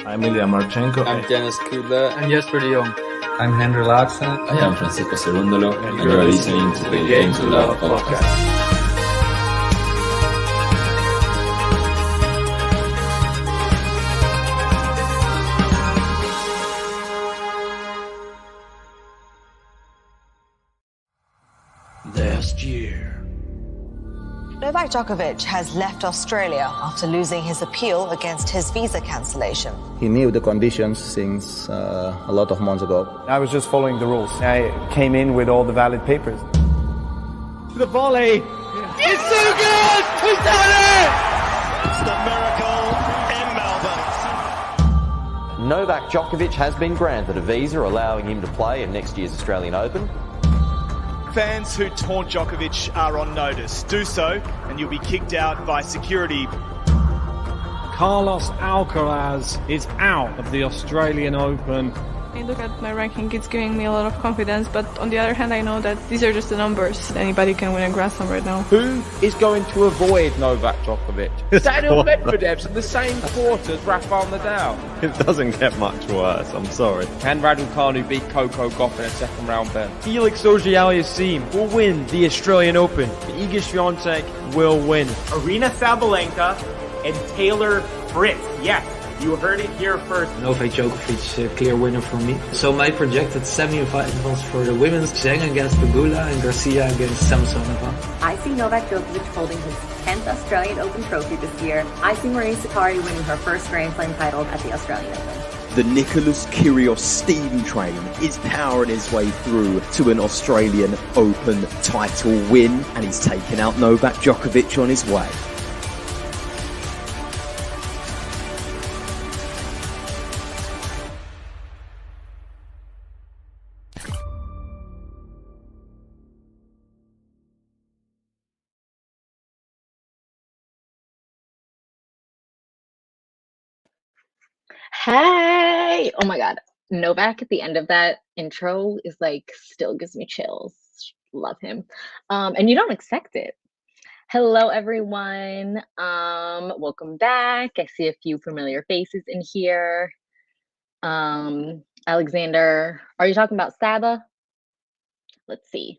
I'm Ilya Marchenko. I'm Dennis Kudla. I'm Jesper de Jong. I'm Henry Larsen. I am Francisco Cerundolo, and you are listening to the Game to Love podcast. Last year, Novak Djokovic has left Australia after losing his appeal against his visa cancellation. He knew the conditions since a lot of months ago. I was just following the rules. I came in with all the valid papers. The volley! It's so good! He's done it! It's the miracle in Melbourne. Novak Djokovic has been granted a visa allowing him to play in next year's Australian Open. Fans who taunt Djokovic are on notice. Do so and you'll be kicked out by security. Carlos Alcaraz is out of the Australian Open. I look at my ranking, it's giving me a lot of confidence, but on the other hand I know that these are just the numbers. Anybody can win a Grand Slam right now. Who is going to avoid Novak Djokovic? Daniel Medvedev's in the same court as Rafael Nadal. It doesn't get much worse, I'm sorry. Can Raducanu beat Coco Gauff in a second round bet? Felix Auger-Aliassime will win the Australian Open. Iga Swiatek will win. Aryna Sabalenka and Taylor Fritz. Yes, you heard it here first. Novak Djokovic, clear winner for me. So my projected semi-finals for the women's, Zheng against Pegula and Garcia against Samsonova. I see Novak Djokovic holding his 10th Australian Open trophy this year. I see Maria Sakkari winning her first Grand Slam title at the Australian Open. The Nicholas Kyrgios steam train is powering his way through to an Australian Open title win, and he's taken out Novak Djokovic on his way. Hey! Oh my God. Novak at the end of that intro is like, still gives me chills. Love him. And you don't expect it. Hello, everyone. Welcome back. I see a few familiar faces in here. Alexander, are you talking about Saba? Let's see.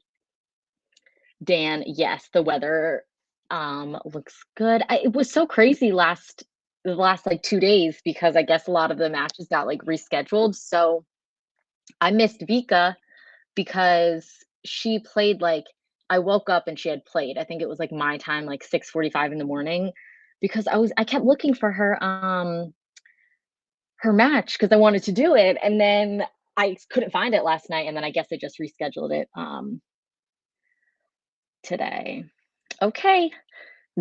Dan, yes, the weather looks good. It was so crazy the last like 2 days because I guess a lot of the matches got like rescheduled. So I missed Vika because she played I woke up and she had played. I think it was like my time, like 6:45 in the morning, because I kept looking for her match because I wanted to do it, and then I couldn't find it last night, and then I guess they just rescheduled it today. Okay,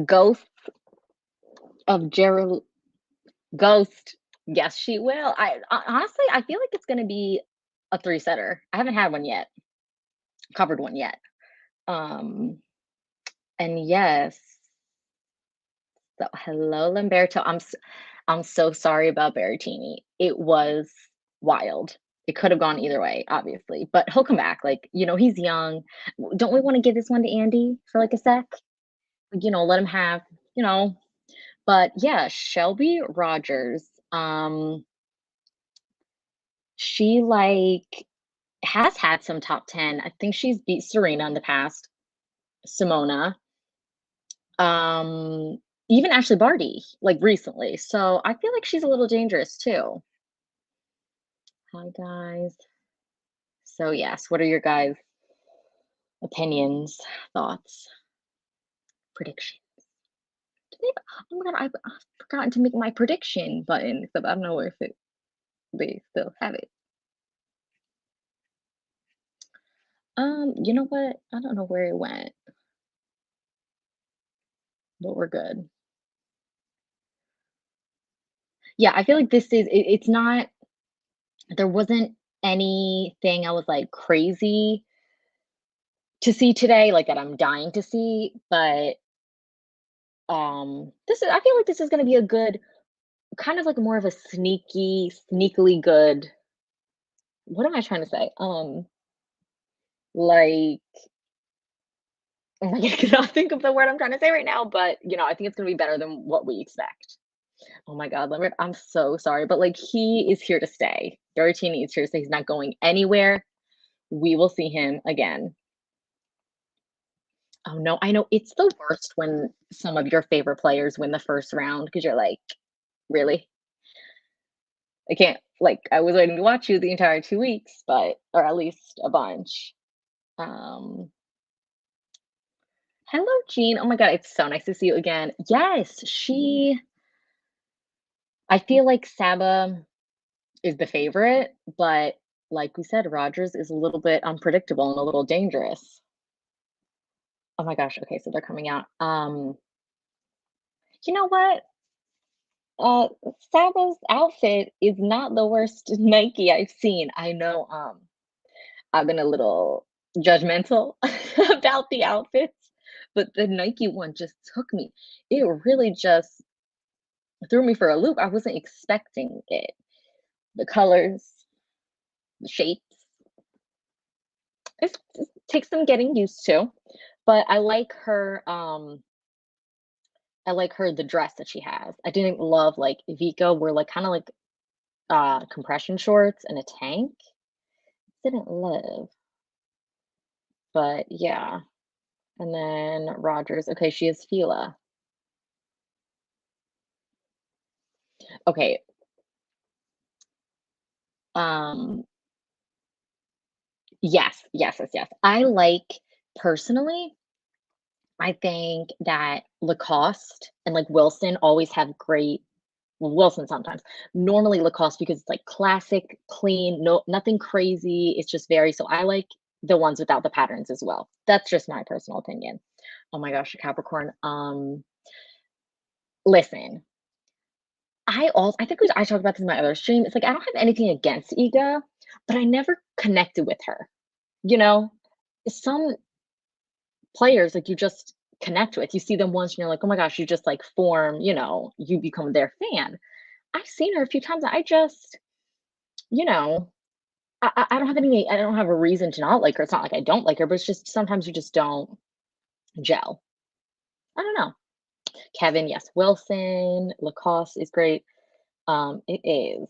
Ghost of Gerald. Ghost, yes, she will. I honestly, I feel like it's going to be a 3-setter. I haven't had one yet, covered one yet. And yes, so hello, Lamberto. I'm so sorry about Berrettini. It was wild. It could have gone either way, obviously, but he'll come back. He's young. Don't we want to give this one to Andy for like a sec? Let him have, But yeah, Shelby Rogers, she has had some top 10. I think she's beat Serena in the past, Simona, even Ashley Barty, recently. So I feel like she's a little dangerous too. Hi guys. So yes, what are your guys' opinions, thoughts, predictions? Oh my God, I've forgotten to make my prediction button, except I don't know if they still have it. You know what? I don't know where it went, but we're good. Yeah, I feel like it's not, there wasn't anything I was crazy to see today, that I'm dying to see, but I feel like this is going to be a good, kind of more of a sneakily good, what am I trying to say? I cannot think of the word I'm trying to say right now, but I think it's gonna be better than what we expect. Oh my God, Leonard, I'm so sorry, but like he is here to stay. Berrettini is here to stay. He's not going anywhere. We will see him again. Oh no, I know it's the worst when some of your favorite players win the first round because you're like, really? I can't I was waiting to watch you the entire 2 weeks, or at least a bunch. Um Hello, Jean. Oh my God, it's so nice to see you again. Yes, I feel like Saba is the favorite, but like we said, Rogers is a little bit unpredictable and a little dangerous. Oh my gosh, okay, so they're coming out. You know what? Saba's outfit is not the worst Nike I've seen. I know I've been a little judgmental about the outfits, but the Nike one just took me. It really just threw me for a loop. I wasn't expecting it. The colors, the shapes. It takes some getting used to, but I like her. I like the dress that she has. I didn't love Vika were kind of compression shorts and a tank. Didn't love, but yeah. And then Rogers. Okay, she is Fila. Okay. Um. Yes, yes, yes, yes. Personally, I think that Lacoste and Wilson always have great. Well, Wilson sometimes. Normally Lacoste because it's classic, clean, no nothing crazy. It's just very so I like the ones without the patterns as well. That's just my personal opinion. Oh my gosh, Capricorn. Listen, I think I talked about this in my other stream. It's I don't have anything against Iga, but I never connected with her. You know, some players you just connect with. You see them once and you're like, oh my gosh, you just form, you become their fan. I've seen her a few times. I just, you know, I don't have I don't have a reason to not like her. It's not like I don't like her, but it's just sometimes you just don't gel. I don't know. Kevin, yes. Wilson, Lacoste is great. It is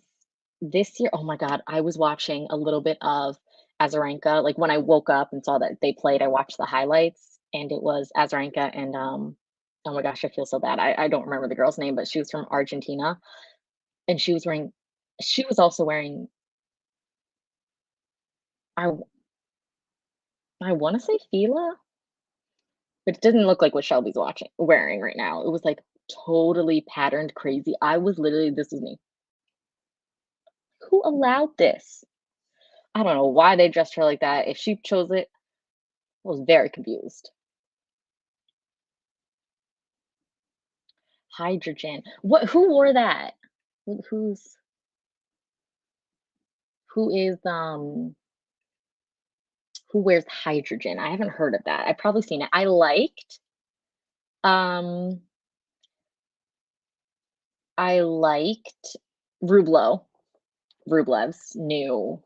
this year. Oh my God, I was watching a little bit of Azarenka. When I woke up and saw that they played, I watched the highlights, and it was Azarenka and oh my gosh, I feel so bad. I don't remember the girl's name, but she was from Argentina, and she was also wearing. I I want to say Fila, but it didn't look like what Shelby's wearing right now. It was totally patterned crazy. I was literally, this is me. Who allowed this? I don't know why they dressed her like that. If she chose it, I was very confused. Hydrogen. Who wore that? Who's who is who wears hydrogen? I haven't heard of that. I've probably seen it. I liked um Rublev's new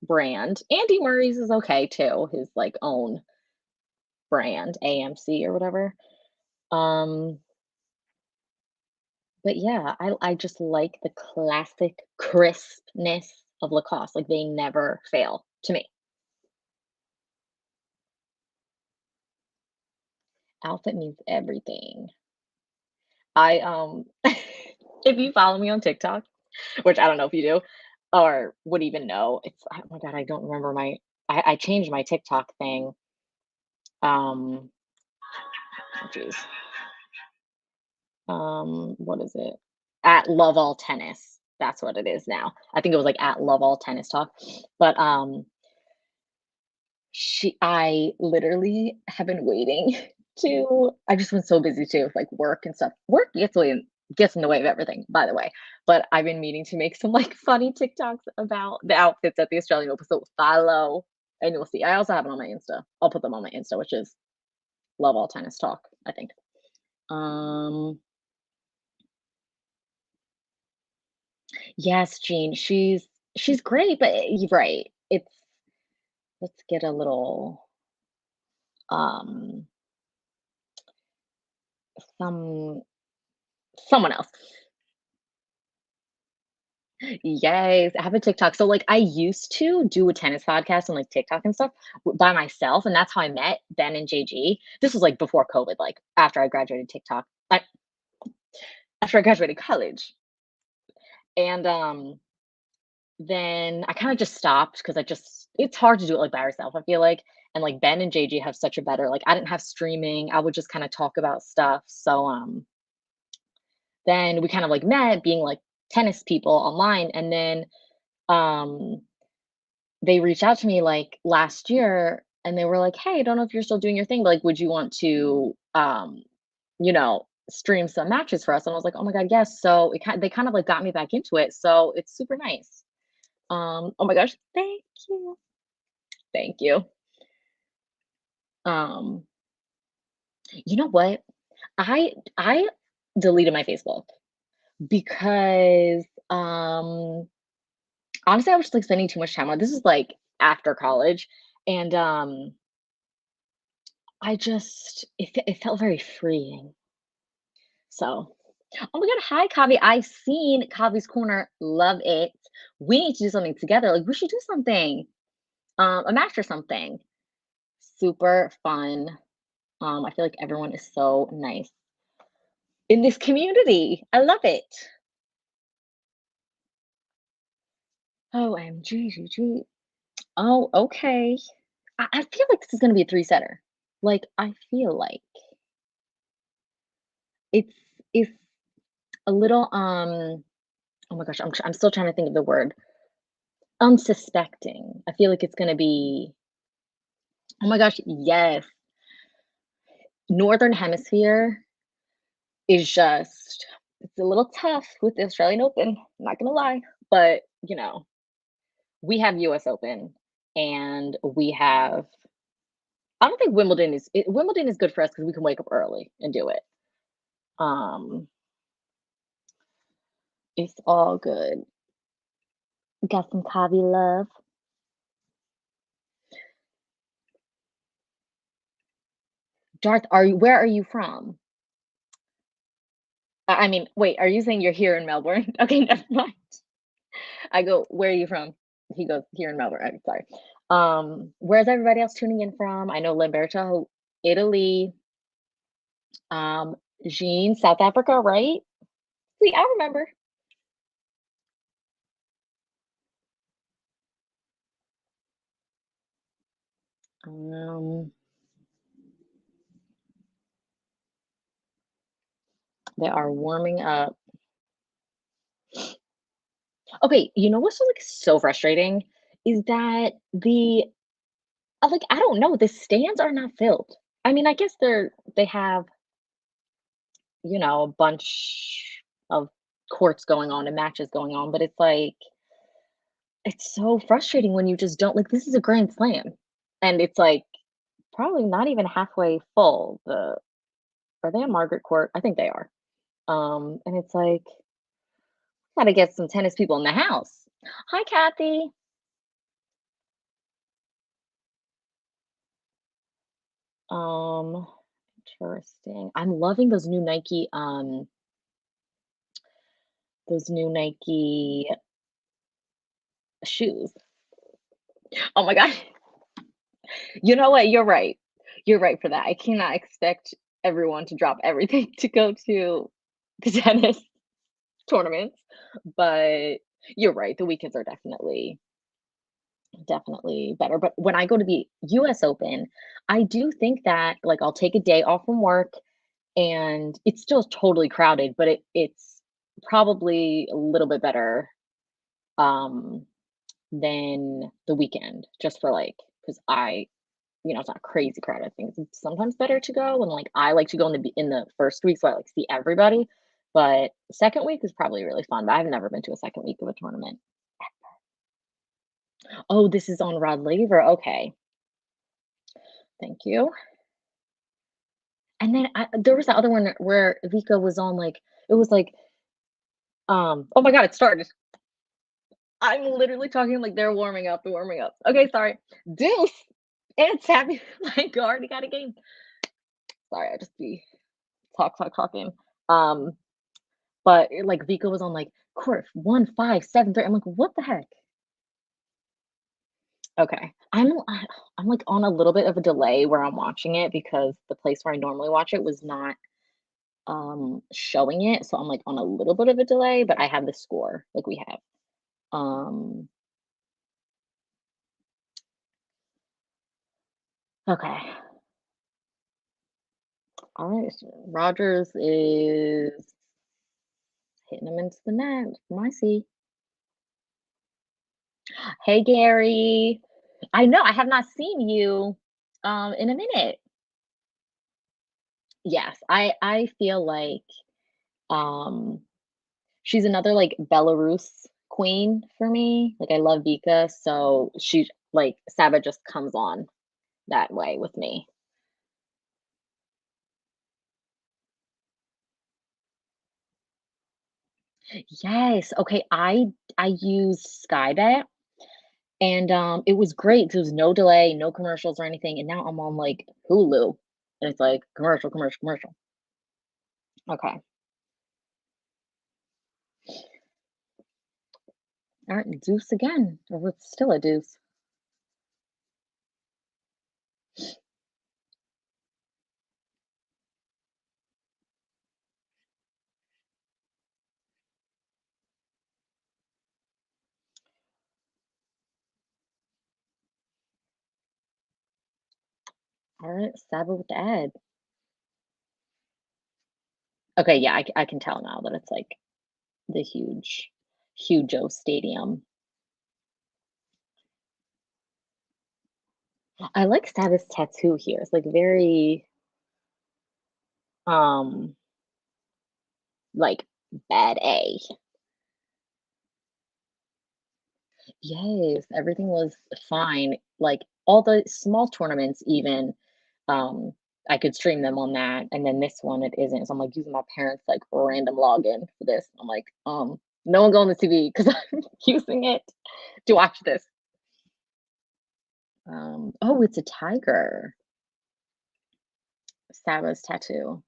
brand. Andy Murray's is okay too, his own brand, AMC or whatever. But yeah, I just like the classic crispness of Lacoste. They never fail to me. Outfit means everything. I if you follow me on TikTok, which I don't know if you do or would even know, oh my God, I don't remember I changed my TikTok thing. Oh geez. What is it? At Love All Tennis. That's what it is now. I think it was at Love All Tennis Talk. But I literally have been waiting I just been so busy too with work and stuff. Work gets in the way of everything, by the way. But I've been meaning to make some funny TikToks about the outfits at the Australian Open. So follow and you'll see. I also have it on my Insta. I'll put them on my Insta, which is Love All Tennis Talk, I think. Yes, Jean. She's great, but you're right. Let's get a little um someone else. Yes, I have a TikTok. So like I used to do a tennis podcast on like TikTok and stuff by myself, and that's how I met Ben and JG. This was like before COVID, like after I graduated TikTok, after I graduated college, and then I kind of just stopped because it's hard to do it like by yourself. I feel like, and like Ben and JG have such a better like I didn't have streaming. I would just kind of talk about stuff. So then we kind of like met being like tennis people online, and then um they reached out to me like last year and they were like, "Hey, I don't know if you're still doing your thing, but like would you want to stream some matches for us?" And I was like, "Oh my god, yes." So they kind of like got me back into it. So it's super nice. Oh my gosh, thank you. Thank you. Um you know what? I deleted my Facebook because honestly I was just like spending too much time on this is like after college and it felt very freeing. So, oh my god, hi Kavi. I've seen Kavi's Corner. Love it. We need to do something together. Like we should do something. A match or something. Super fun. I feel like everyone is so nice in this community. I love it. OMG. Oh, okay. I feel like this is gonna be a three-setter. Like, I feel like it's it's a little oh my gosh, I'm still trying to think of the word. Unsuspecting. I feel like it's gonna be oh my gosh, yes. Northern Hemisphere is just it's a little tough with the Australian Open, I'm not gonna lie. But we have US Open and we have I don't think Wimbledon is good for us because we can wake up early and do it. Um, it's all good. Got some Kavi love. Darth, where are you from? I mean, wait, are you saying you're here in Melbourne? Okay, never mind. I go, where are you from? He goes, here in Melbourne. I'm sorry. Where's everybody else tuning in from? I know Lamberto, Italy, Jean, South Africa, right? See, I remember. They are warming up. Okay, you know what's like so frustrating is that like I don't know, the stands are not filled. I mean, I guess they have a bunch of courts going on and matches going on, but it's like it's so frustrating when you just don't like this is a grand slam and it's like probably not even halfway full. Are they on Margaret Court? I think they are. And it's like gotta get some tennis people in the house. Hi, Kathy. Um, Interesting. I'm loving those new Nike shoes. Oh my god. You know what? You're right. You're right for that. I cannot expect everyone to drop everything to go to the tennis tournaments, but you're right. The weekends are definitely better. But when I go to the US Open, I do think that like I'll take a day off from work and it's still totally crowded, but it's probably a little bit better um than the weekend just for like because it's not crazy crowded. I think it's sometimes better to go and like I like to go in the first week so I like see everybody. But second week is probably really fun. But I've never been to a second week of a tournament. Oh, this is on Rod Laver. Okay. Thank you. And then there was the other one where Vika was on like it was like oh my god, it started. I'm literally talking like they're warming up. Okay, sorry. Deuce. And Sammy like already got a game. Sorry, I just be talking. But like Vika was on like court 1-5-7-3. I'm like, what the heck? Okay. I'm like on a little bit of a delay where I'm watching it because the place where I normally watch it was not showing it. So I'm like on a little bit of a delay, but I have the score like we have. Okay. All right. So Rogers is hitting him into the net. I see. Hey Gary. I know I have not seen you in a minute. Yes, I feel like she's another like Belarus queen for me. Like I love Vika, so she like Saba just comes on that way with me. Yes. Okay, I use Skybet and it was great. There was no delay, no commercials or anything. And now I'm on like Hulu and it's like commercial, commercial, commercial. Okay. All right, deuce again. Or it's still a deuce. All right, Saba with the ad. Okay, yeah, I can tell now that it's like the huge O stadium. I like Saba's tattoo here. It's like very like bad A. Yes, everything was fine. Like all the small tournaments even I could stream them on that and then this one it isn't. So I'm like using my parents like random login for this. I'm like no one go on the TV because I'm using it to watch this. Oh, it's a tiger. Saba's tattoo.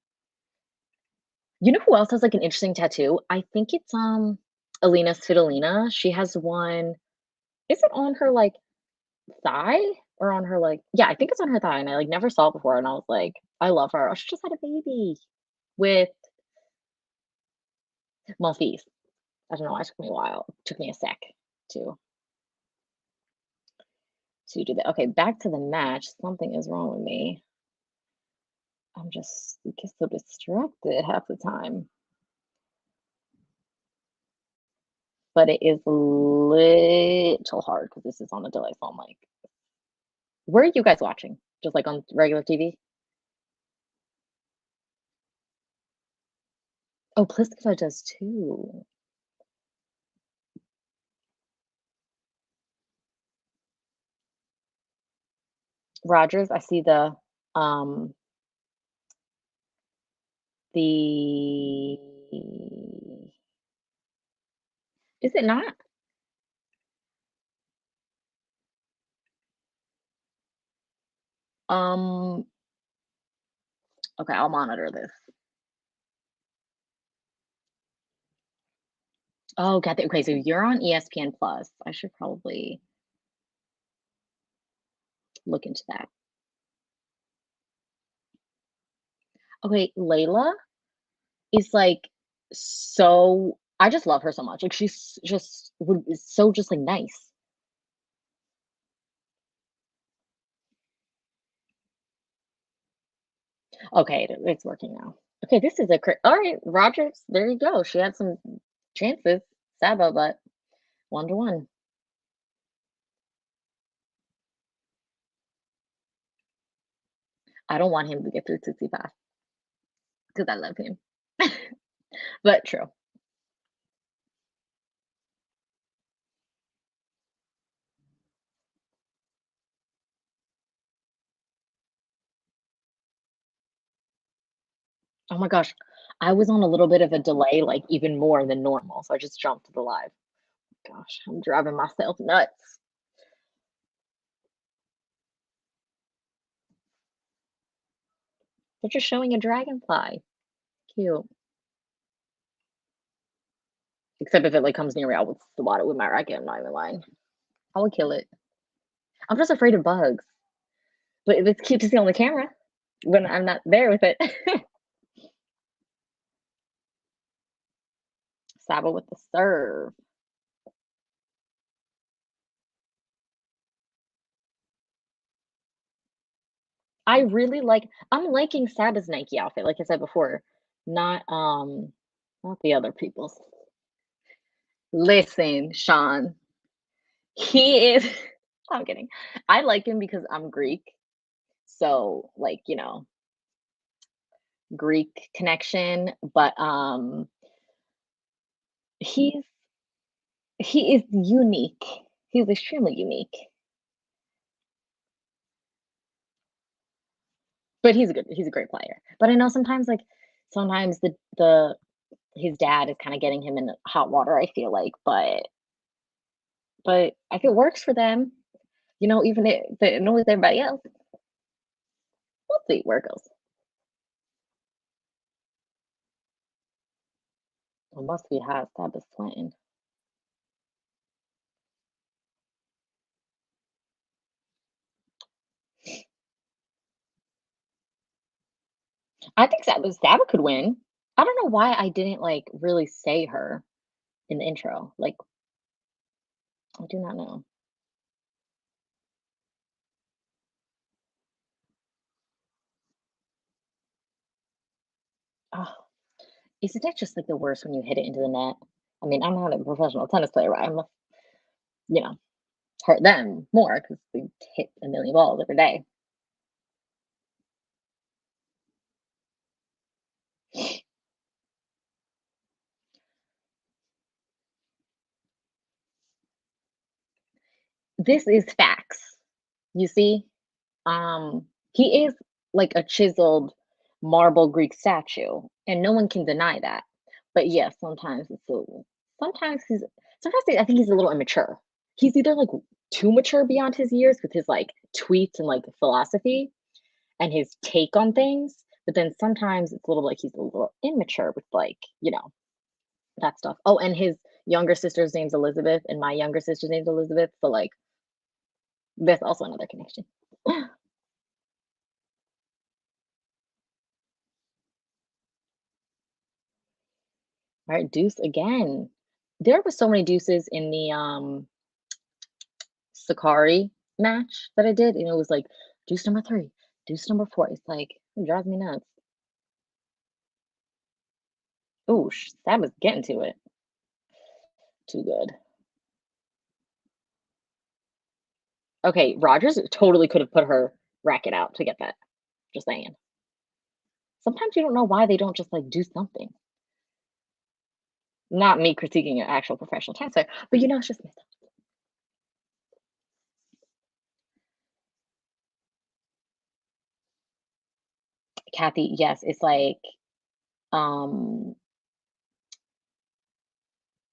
You know who else has like an interesting tattoo? I think it's Aryna SABALENKA. She has one. Is it on her like thigh or on her like yeah, I think it's on her thigh and I like never saw it before and I was like, I love her. Oh, she just had a baby with Maltese. I don't know why it took me a while. It took me a sec to do that. Okay, back to the match. Something is wrong with me. I'm just so distracted half the time. But it is little hard because this is on a delay. So I'm like, where are you guys watching? Just like on regular TV? Oh, Pliskova does too. Rogers, I see the is it not? Okay, I'll monitor this. Oh, got it. Okay, so you're on ESPN Plus. I should probably look into that. Okay, Layla is like so I just love her so much. Like she's just so just like nice. Okay, it's working now. Okay, this is all right, Rogers. There you go. She had some chances, Saba, but 1-1. I don't want him to get through Tsitsipas because I love him. But true. Oh my gosh, I was on a little bit of a delay, like even more than normal, so I just jumped to the live. Gosh, I'm driving myself nuts. They're just showing a dragonfly. Cute. Except if it like comes near me, I will swat it with my racket. I'm not even lying. I would kill it. I'm just afraid of bugs. But it's cute to see on the camera when I'm not there with it. Saba with the serve. I really like, I'm liking Saba's Nike outfit, like I said before, not the other people's. Listen, Sean, he is, I'm kidding. I like him because I'm Greek. So like, you know, Greek connection, but he is unique. He's extremely unique. But he's a great player. But I know sometimes sometimes his dad is kind of getting him in hot water, I feel like, but if it works for them, you know, even if it annoys everybody else, we'll see where it goes. It must be hot. Stab is sweating. I think Saba could win. I don't know why I didn't like really say her in the intro. Like, I do not know. Oh, isn't that just like the worst when you hit it into the net? I mean, I'm not a professional tennis player, but I'm, you know, hurt them more because we hit a million balls every day. This is facts. You see, he is like a chiseled marble Greek statue, and no one can deny that. But yes, sometimes I think he's a little immature. He's either like too mature beyond his years with his like tweets and like philosophy and his take on things, but then sometimes it's a little like he's a little immature with like, you know, that stuff. Oh, and his younger sister's name's Elizabeth, and my younger sister's name's Elizabeth. So like, that's also another connection. All right, deuce again. There were so many deuces in the Sakari match that I did, and it was like deuce number 3, deuce number 4. It's like it drives me nuts. Oh, that was getting to it. Too good. Okay, Rogers totally could have put her racket out to get that. Just saying. Sometimes you don't know why they don't just like do something. Not me critiquing an actual professional tennis player, but you know, it's just me. Kathy, yes, it's like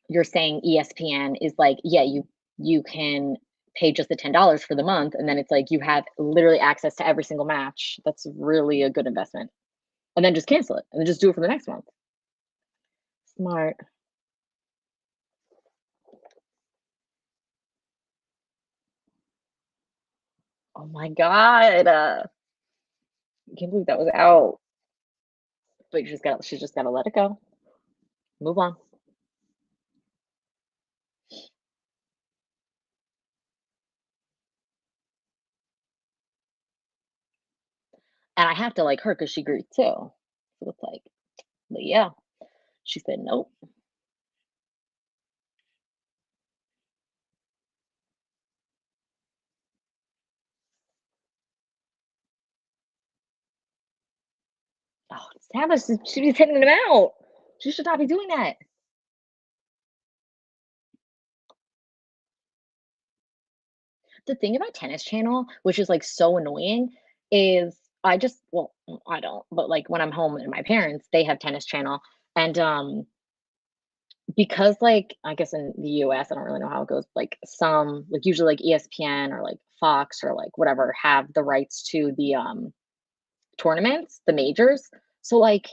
you're saying ESPN is like, yeah, you can pay just the $10 for the month, and then it's like you have literally access to every single match. That's really a good investment. And then just cancel it and then just do it for the next month. Smart. Oh my God. I can't believe that was out. But she's just gotta let it go. Move on. And I have to like her because she agreed too. So it's like, but yeah. She said nope. Oh, Savage should be taking them out. She should not be doing that. The thing about Tennis Channel, which is like so annoying, is I don't, but like when I'm home and my parents, they have Tennis Channel. And because like I guess in the US, I don't really know how it goes, like some like usually like ESPN or like Fox or like whatever have the rights to the tournaments, the majors. So like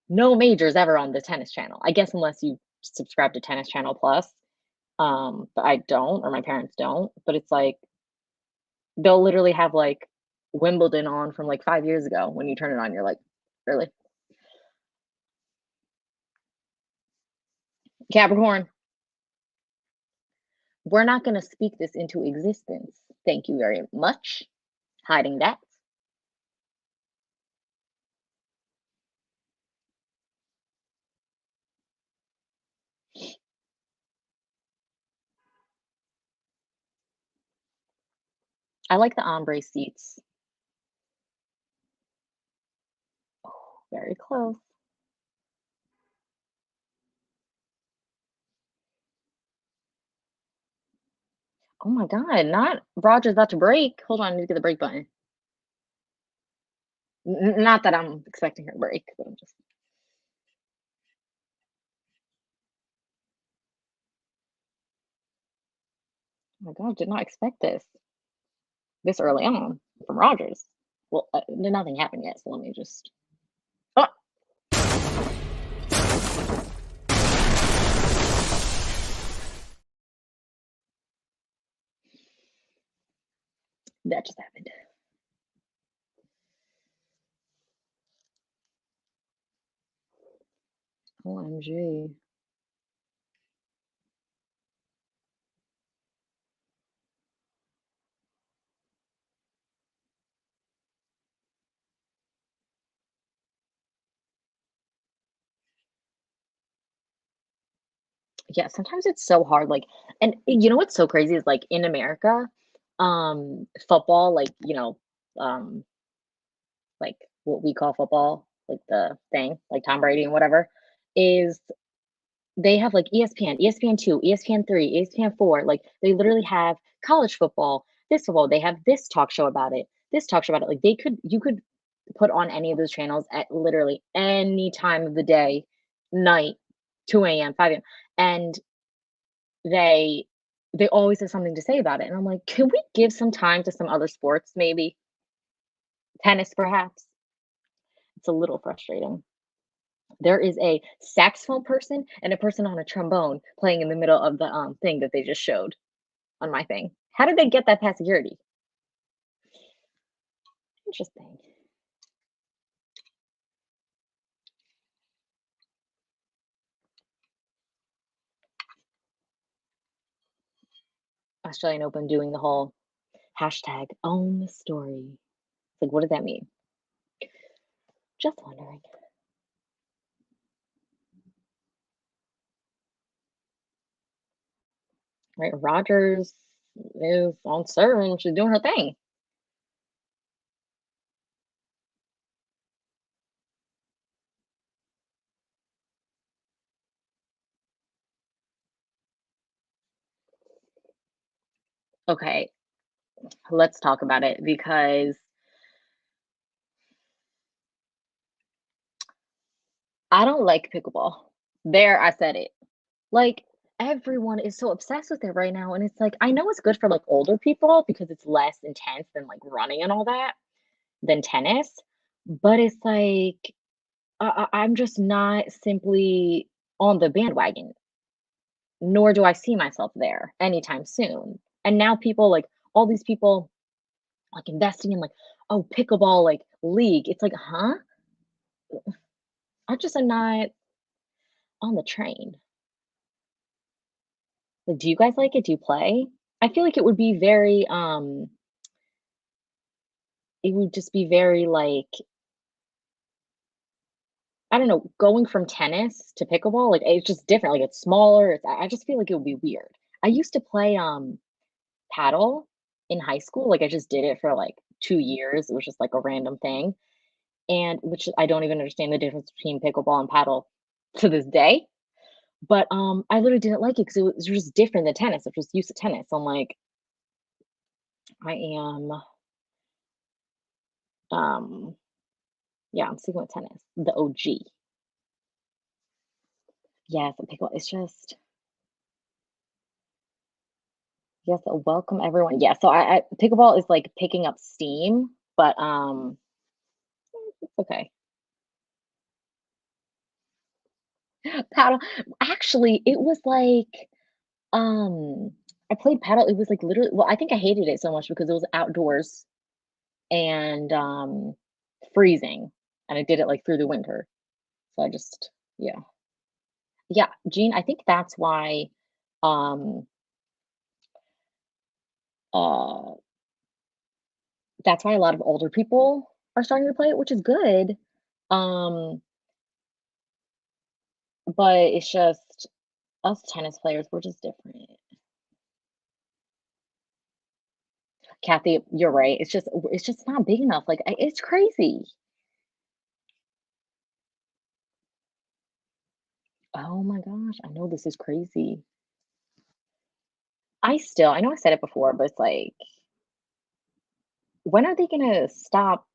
no majors ever on the tennis channel. I guess unless you subscribe to Tennis Channel Plus. But I don't, or my parents don't. But it's like they'll literally have like Wimbledon on from like 5 years ago. When you turn it on, you're like, really? Capricorn, we're not going to speak this into existence. Thank you very much. Hiding that. I like the ombre seats. Oh, very close. Oh my God, not Roger's about to break. Hold on, I need to get the break button. Not that I'm expecting her to break, but I'm just. Oh my God, did not expect this early on from Rogers. Well, nothing happened yet, so let me just. Oh! That just happened. OMG. Yeah, sometimes it's so hard. Like, and you know what's so crazy is like in America, football, like what we call football, like the thing, like Tom Brady and whatever, is they have like ESPN, ESPN2, ESPN3, ESPN4. Like they literally have college football, this football. They have this talk show about it, this talk show about it. Like you could put on any of those channels at literally any time of the day, night, 2 a.m., 5 a.m. And they they always have something to say about it. And I'm like, can we give some time to some other sports, maybe? Tennis, perhaps? It's a little frustrating. There is a saxophone person and a person on a trombone playing in the middle of the thing that they just showed on my thing. How did they get that past security? Interesting. Australian Open doing the whole hashtag own the story. It's like, what does that mean? Just wondering. Right, Rogers is on serve. She's doing her thing. Okay, let's talk about it because I don't like pickleball. There, I said it. Like, everyone is so obsessed with it right now, and it's like, I know it's good for, like, older people because it's less intense than, like, running and all that than tennis, but it's like, I'm just not simply on the bandwagon, nor do I see myself there anytime soon. And now people, like, all these people, like, investing in, like, "Oh, pickleball, like, league." It's like, huh? I just am not on the train. Like, do you guys like it? Do you play? I feel like it would just be very, like, I don't know, going from tennis to pickleball, like, it's just different, like, it's smaller, I just feel like it would be weird. I used to play, paddle in high school, like, I just did it for, like, 2 years, it was just, like, a random thing, and which I don't even understand the difference between pickleball and paddle to this day, but, I literally didn't like it because it was just different than tennis, I'm just used to tennis, I'm like, I am, um yeah, I'm sticking with tennis, the OG. Yes, the pickleball, it's just yes, welcome everyone. Yeah, so I pickleball is like picking up steam, but It's okay. Paddle. Actually, it was like, I played paddle. It was like literally, well, I think I hated it so much because it was outdoors and freezing, and I did it like through the winter. So I just, yeah. Yeah, Gene, I think um uh that's why a lot of older people are starting to play it, which is good. Um, but it's just us tennis players, we're just different. Kathy, you're right. It's just not big enough. Like it's crazy. Oh my gosh, I know this is crazy. I know I said it before, but it's like, when are they gonna stop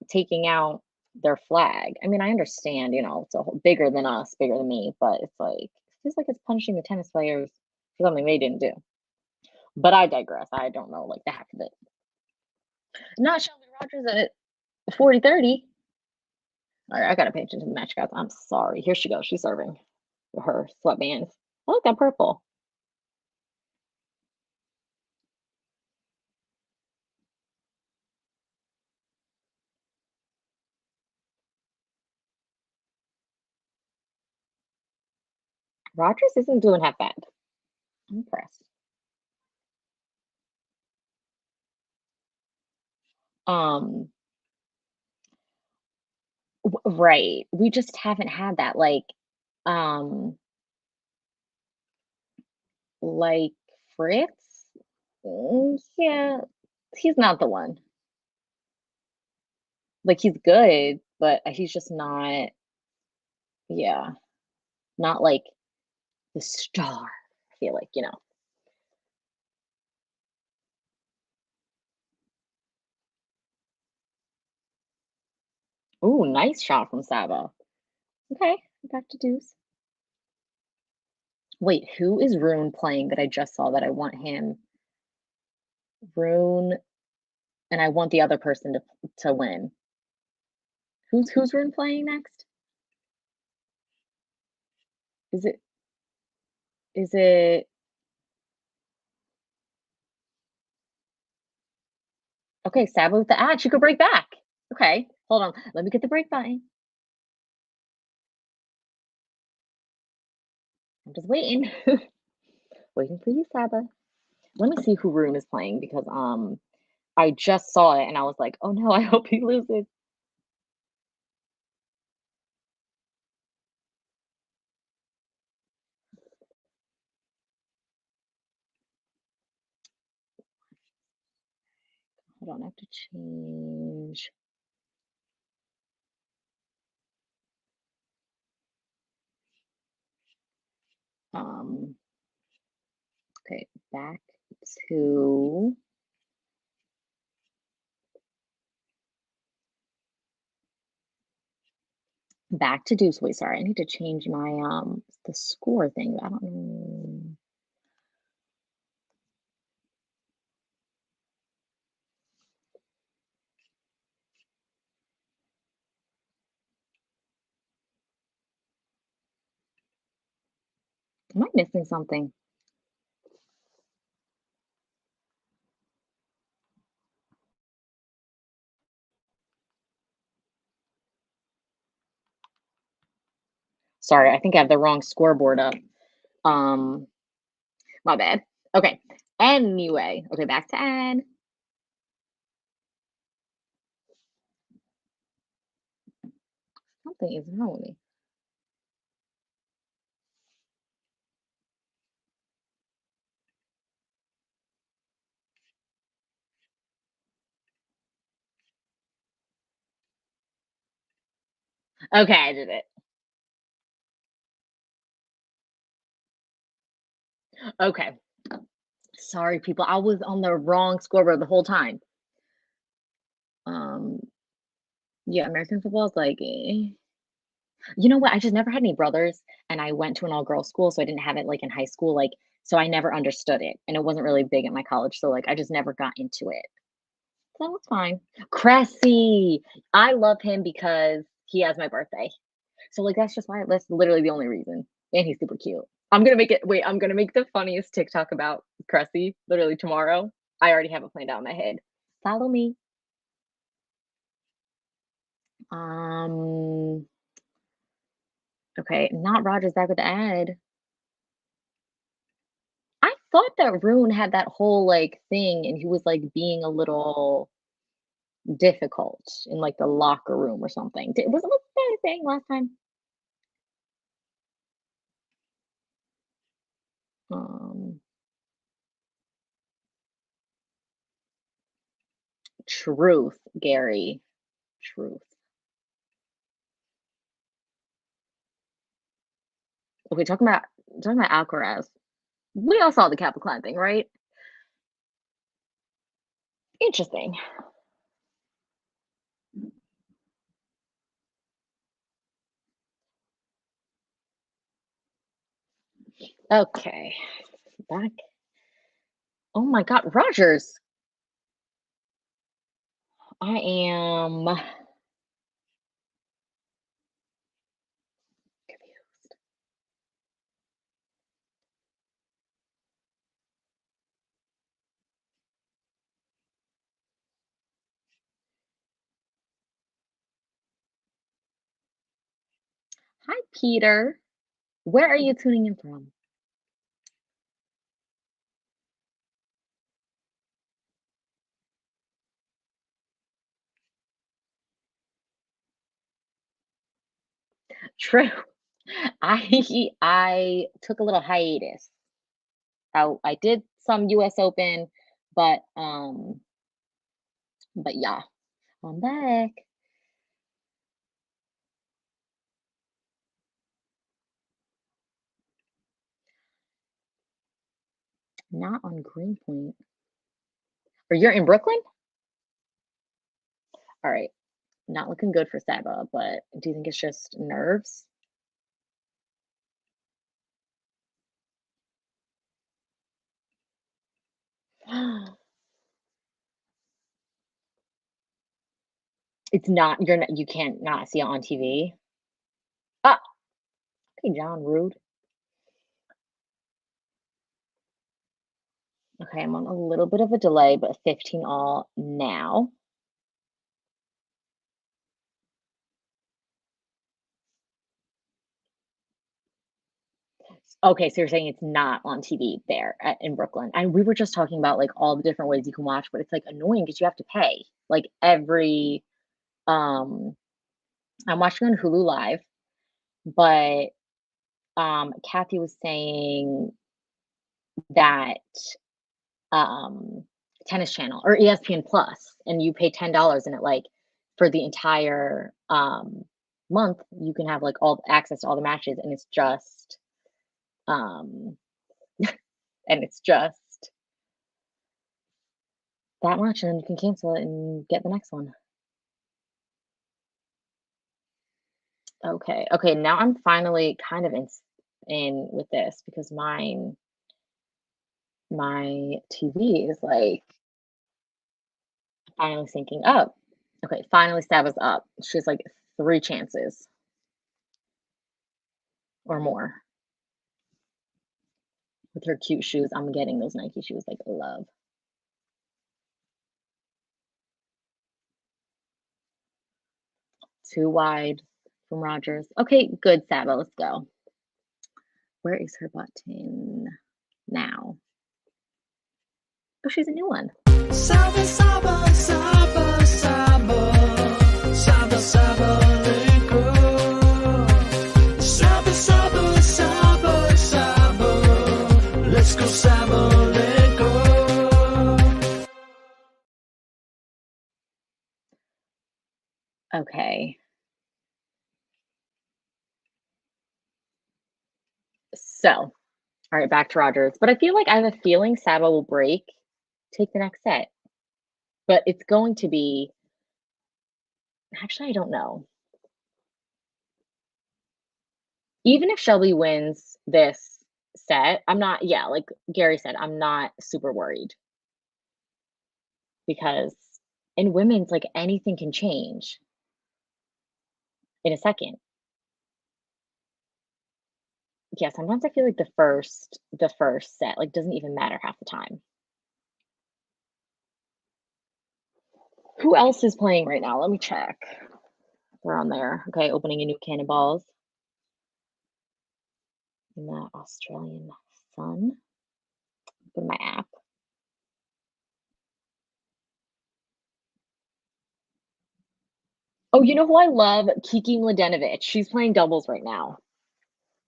taking out their flag? I mean, I understand, it's bigger than us, bigger than me, but it's like, it feels like it's punishing the tennis players for something they didn't do. But I digress. I don't know like the half of it. Not Shelby Rogers at 40-30. All right, I gotta pay attention to the match, guys. I'm sorry. Here she goes. She's serving her sweatbands. I like that purple. Rogers isn't doing half bad. I'm impressed. Um, right. We just haven't had that um, like Fritz. Yeah, he's not the one. Like he's good, but he's just not. Yeah, not like the star. I feel like. Ooh, nice shot from Saba. Okay, back to deuce. Wait, who is Rune playing that I just saw that I want him? Rune, and I want the other person to win. Who's Rune playing next? Is it okay, Saba with the ad. She could break back. Okay, hold on. Let me get the break button. I'm just waiting. Waiting for you, Saba. Let me see who Rune is playing because I just saw it and I was like, oh no, I hope he loses. Hold on, I have to change. Okay, back to deuce. Wait, sorry, I need to change my the score thing. I don't know. Am I missing something? Sorry, I think I have the wrong scoreboard up. My bad. Okay. Anyway, okay, back to ad. Something is wrong with me. Okay, I did it. Okay. Sorry, people. I was on the wrong scoreboard the whole time. Yeah, American football is like, you know what? I just never had any brothers, and I went to an all-girls school, so I didn't have it like in high school, so I never understood it, and it wasn't really big at my college, so like I just never got into it. That was fine. Cressy. I love him because he has my birthday. So like that's literally the only reason. And he's super cute. I'm gonna make the funniest TikTok about Cressy literally tomorrow. I already have it planned out in my head. Follow me. Okay, not Rogers back with the ad. I thought that Rune had that whole like thing and he was like being a little difficult in like the locker room or something. Was that a thing last time? Truth, Gary. Truth. Okay, talking about Alcaraz. We all saw the Capricorn thing, right? Interesting. Okay. Back. Oh my God, Rogers. I am confused. Hi, Peter. Where are you tuning in from? True. I took a little hiatus. I did some US Open, but yeah, I'm back. Not on Greenpoint. Or you're in Brooklyn? All right. Not looking good for Saba, but do you think it's just nerves? It's not, you can't not see it on TV. Ah, okay, John, rude. Okay, I'm on a little bit of a delay, but 15 all now. Okay, so you're saying it's not on TV there in Brooklyn. And we were just talking about like all the different ways you can watch, but it's like annoying because you have to pay. Like every I'm watching on Hulu Live, but Kathy was saying that Tennis Channel or ESPN Plus, and you pay $10 and it like for the entire month you can have like all access to all the matches, and it's just and it's just that much, and then you can cancel it and get the next one. Okay, now I'm finally kind of in with this because my TV is like finally syncing up. Okay, finally Saba's up. She has like 3 chances or more. With her cute shoes, I'm getting those Nike shoes like love. Too wide from Rogers. Okay, good, Saba. Let's go. Where is her button now? Oh, she's a new one. Saba, Saba, Saba, Saba, Saba, Sabalenka. Saba, Saba, Saba, Saba. Let's go, Sabalenka. Okay. So, all right, back to Rogers. But I feel like I have a feeling Saba will break, take the next set. But it's going to be, actually, I don't know. Even if Shelby wins this set, I'm not, yeah, like Gary said, I'm not super worried. Because in women's, like, anything can change in a second. Yeah, sometimes I feel like the first set, like, doesn't even matter half the time. Who else is playing right now? Let me check. They're on there. Okay, opening a new cannonballs. In the Australian Sun. Open my app. Oh, you know who I love? Kiki Mladenovic. She's playing doubles right now.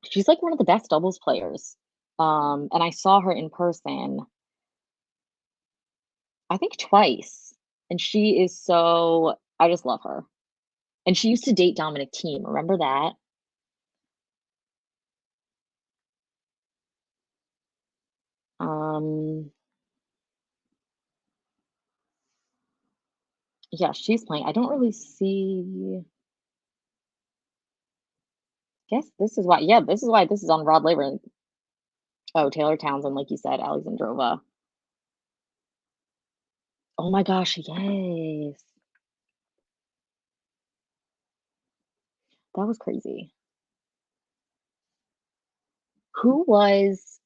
She's like one of the best doubles players. And I saw her in person, I think twice. And she is so, I just love her. And she used to date Dominic Thiem. Remember that? Um, yeah, she's playing. I don't really see. Guess this is why. Yeah, this is why this is on Rod Laver. Oh, Taylor Townsend, like you said, Alexandrova. Oh my gosh, yes. That was crazy. Who was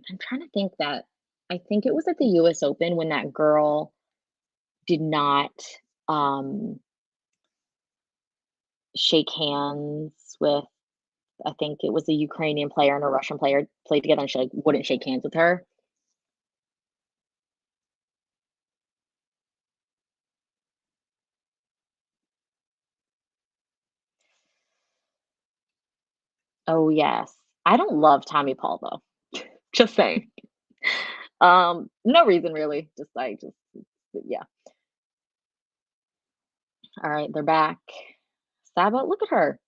I'm trying to think that I think it was at the US Open when that girl did not um shake hands with I think it was a Ukrainian player and a Russian player played together and she like wouldn't shake hands with her. Oh yes. I don't love Tommy Paul though. Just saying. No reason really. Just yeah. All right, they're back. Saba, look at her.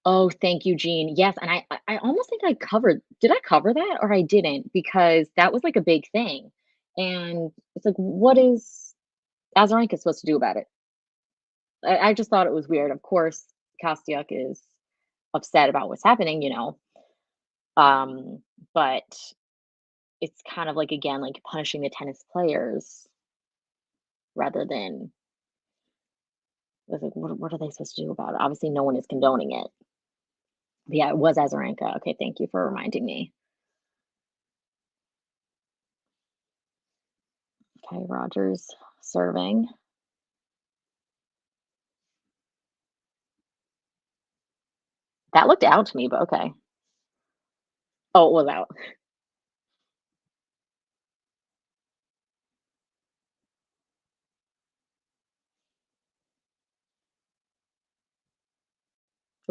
Oh, thank you, Jean. Yes, and I almost think I covered did I cover that or I didn't? Because that was like a big thing. And it's like, what is Azarenka supposed to do about it? I just thought it was weird. Of course, Kostyuk is upset about what's happening, you know. Um, but it's kind of like again, like punishing the tennis players rather than it's like what are they supposed to do about it? Obviously, no one is condoning it. But yeah, it was Azarenka. Okay, thank you for reminding me. Okay, Rogers serving. That looked out to me, but okay. Oh, it was out.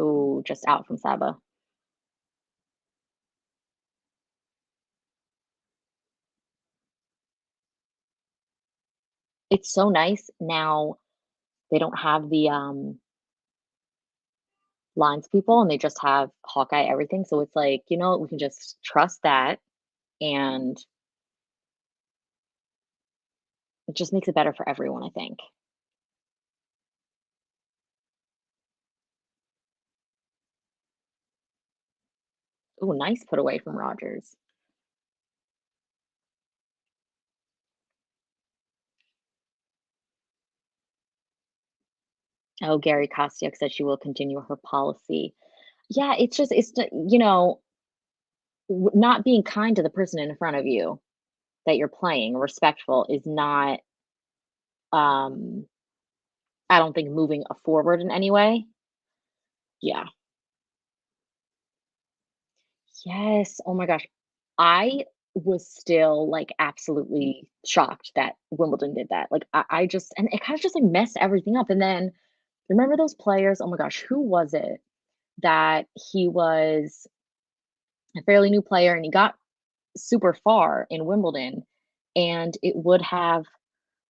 Ooh, just out from Saba. It's so nice now they don't have the lines people and they just have Hawkeye everything. So it's like, you know, we can just trust that and it just makes it better for everyone, I think. Ooh, nice put away from Rogers. Oh, Gary Kostyuk said she will continue her policy. Yeah, it's just you know, not being kind to the person in front of you that you're playing, respectful is not um I don't think moving forward in any way. Yeah. Yes. Oh my gosh. I was still like absolutely shocked that Wimbledon did that. Like I just and it kind of just like messed everything up. And then remember those players? Oh my gosh, who was it that he was a fairly new player and he got super far in Wimbledon and it would have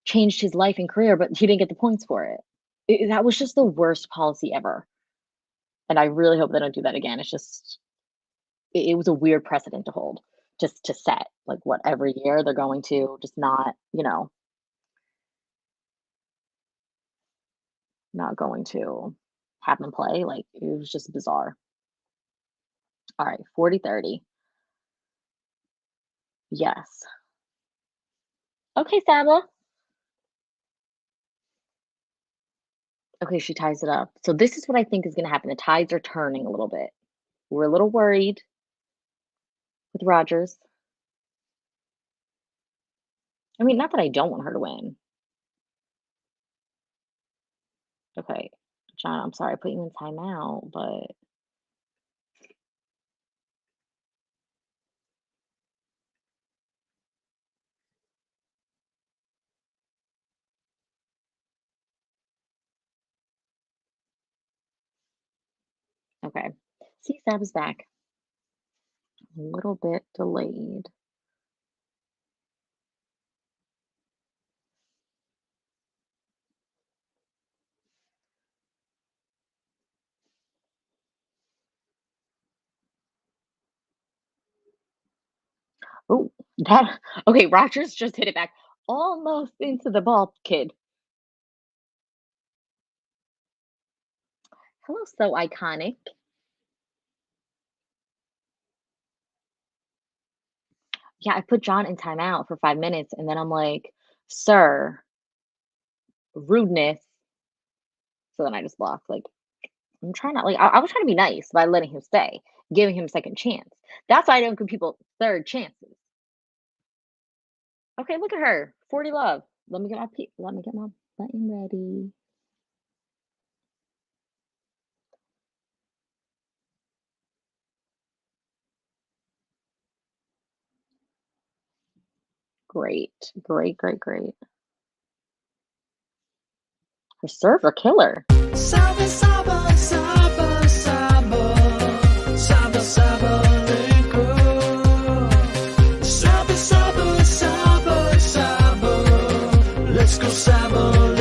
changed his life and career, but he didn't get the points for it. That was just the worst policy ever. And I really hope they don't do that again. It's just it was a weird precedent to hold, just to set like what every year they're going to just not, you know, not going to have them play. Like it was just bizarre. All right, 40-30. Yes. Okay, Saba. Okay, she ties it up. So this is what I think is going to happen. The tides are turning a little bit. We're a little worried with Rogers. I mean, not that I don't want her to win. Okay, John, I'm sorry I put you in timeout, but okay. See, Saba's back. A little bit delayed. Oh, that okay, Rogers just hit it back almost into the ball, kid. Hello, so iconic. Yeah, I put John in timeout for 5 minutes, and then I'm like, "Sir, rudeness." So then I just blocked. Like, I'm trying not like I was trying to be nice by letting him stay, giving him a second chance. That's why I don't give people third chances. Okay, look at her, 40 love. Let me get my button ready. Great, great, great, great. Her serve or killer. Saba, Saba, Saba, Saba, Saba, Sabalenka. Saba, Saba, Saba, Saba. Let's go, Sabalenka.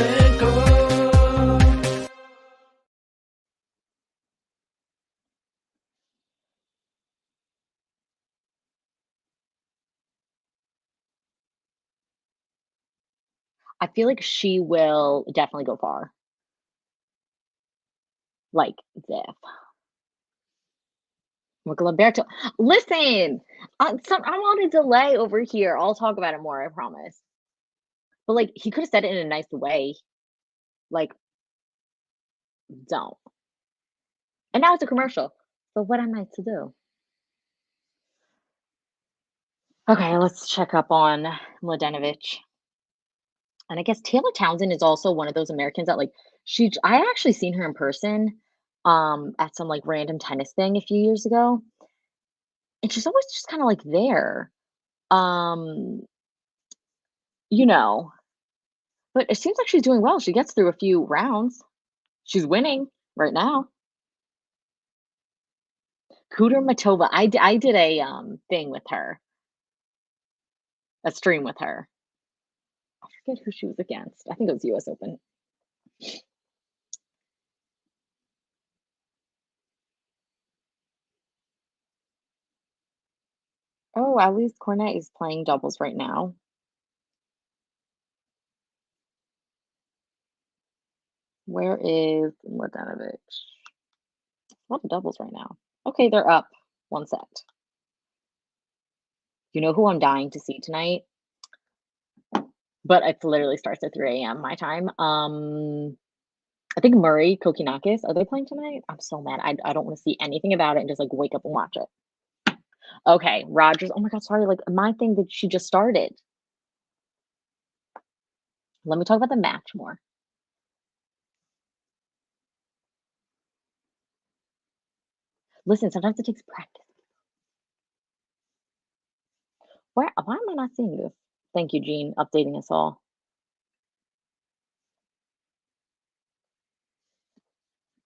I feel like she will definitely go far. Like this. Look, Lamberto. Listen, I'm on a delay over here. I'll talk about it more, I promise. But like, he could have said it in a nice way. Like, don't. And now it's a commercial. So what am I to do? Okay, let's check up on Mladenovic. And I guess Taylor Townsend is also one of those Americans that like I actually seen her in person at some like random tennis thing a few years ago. And she's always just kind of like there. Um, you know, but it seems like she's doing well. She gets through a few rounds. She's winning right now. Kudermatova. I did a thing with her. A stream with her. I forget who she was against. I think it was US Open. Oh, Alice Cornet is playing doubles right now. Where is Mladenovic? A lot of doubles right now. Okay, they're up 1 set. You know who I'm dying to see tonight? But it literally starts at 3 a.m. my time. I think Murray Kokinakis. Are they playing tonight? I'm so mad. I don't want to see anything about it and just like wake up and watch it. Okay, Rogers. Oh my God, sorry. Like my thing that she just started. Let me talk about the match more. Listen, sometimes it takes practice. Why am I not seeing this? Thank you, Jean, updating us all.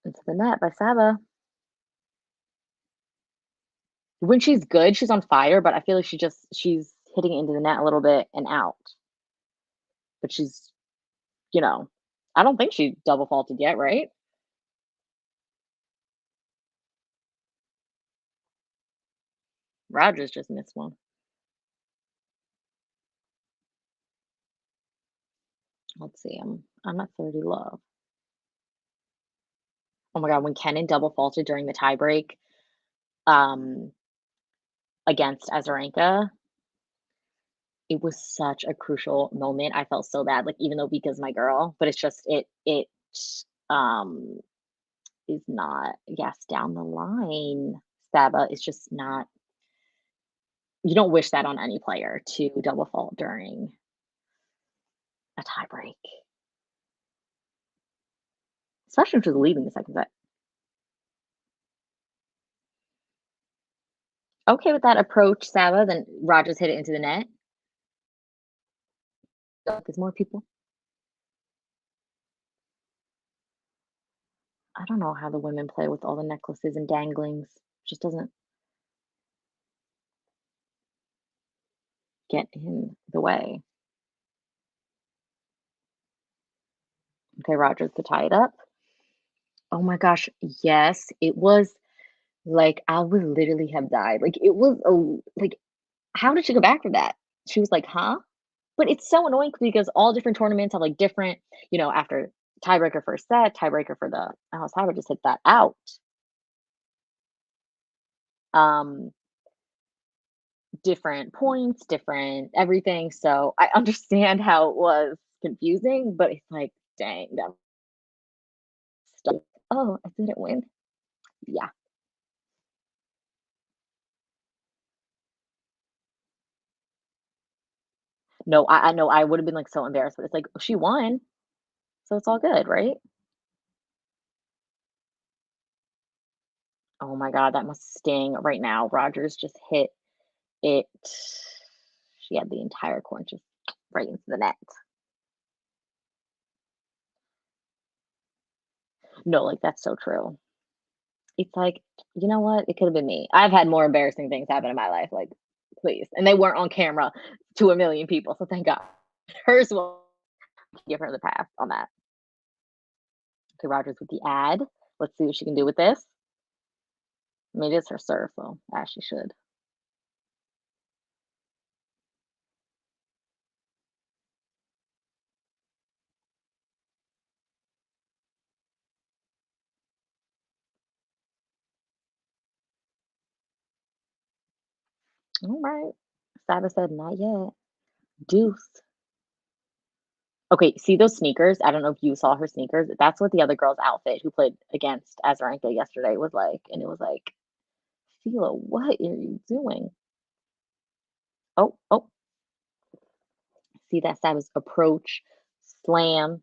Into the net by Saba. When she's good, she's on fire, but I feel like she's hitting it into the net a little bit and out. But she's, I don't think she double faulted yet, right? Rogers just missed one. Let's see. I'm at 30 love. Oh my God, when Kenin double faulted during the tiebreak against Azarenka, it was such a crucial moment. I felt so bad, like, even though Vika's my girl, but it's just um is not, yes, down the line. Saba is just not, you don't wish that on any player to double fault during a tie break. Especially if she's leading the second set. Okay with that approach, Saba, then Rogers hit it into the net. There's more people. I don't know how the women play with all the necklaces and danglings. Just doesn't get in the way. Okay, Rogers to tie it up. Oh my gosh, yes, it was like I would literally have died. Like it was like, how did she go back from that? She was like, huh? But it's so annoying because all different tournaments have like different, after tiebreaker first set, tiebreaker for the Saba just hit that out. Different points, different everything. So I understand how it was confusing, but it's like, dang, that stuff. Oh, I didn't win. Yeah. No, I know I would have been like so embarrassed, but it's like she won, so it's all good, right? Oh my god, that must sting right now. Rogers just hit it. She had the entire coin just right into the net. No, like that's so true. It's like, you know what? It could have been me. I've had more embarrassing things happen in my life. Like, please. And they weren't on camera to a million people. So thank God. Hers will give her the pass on that. Okay, Rogers with the ad. Let's see what she can do with this. Maybe it's her serve, so as she should. All right. Saba said, not yet. Deuce. Okay, see those sneakers? I don't know if you saw her sneakers. That's what the other girl's outfit who played against Azarenka yesterday was like. And it was like, Fila, what are you doing? Oh. See that Saba's approach, slam.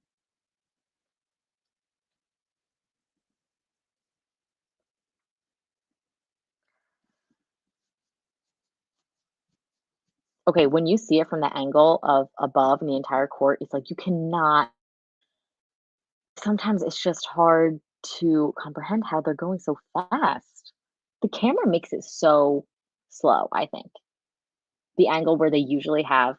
Okay, when you see it from the angle of above in the entire court, it's like you cannot. Sometimes it's just hard to comprehend how they're going so fast. The camera makes it so slow, I think. The angle where they usually show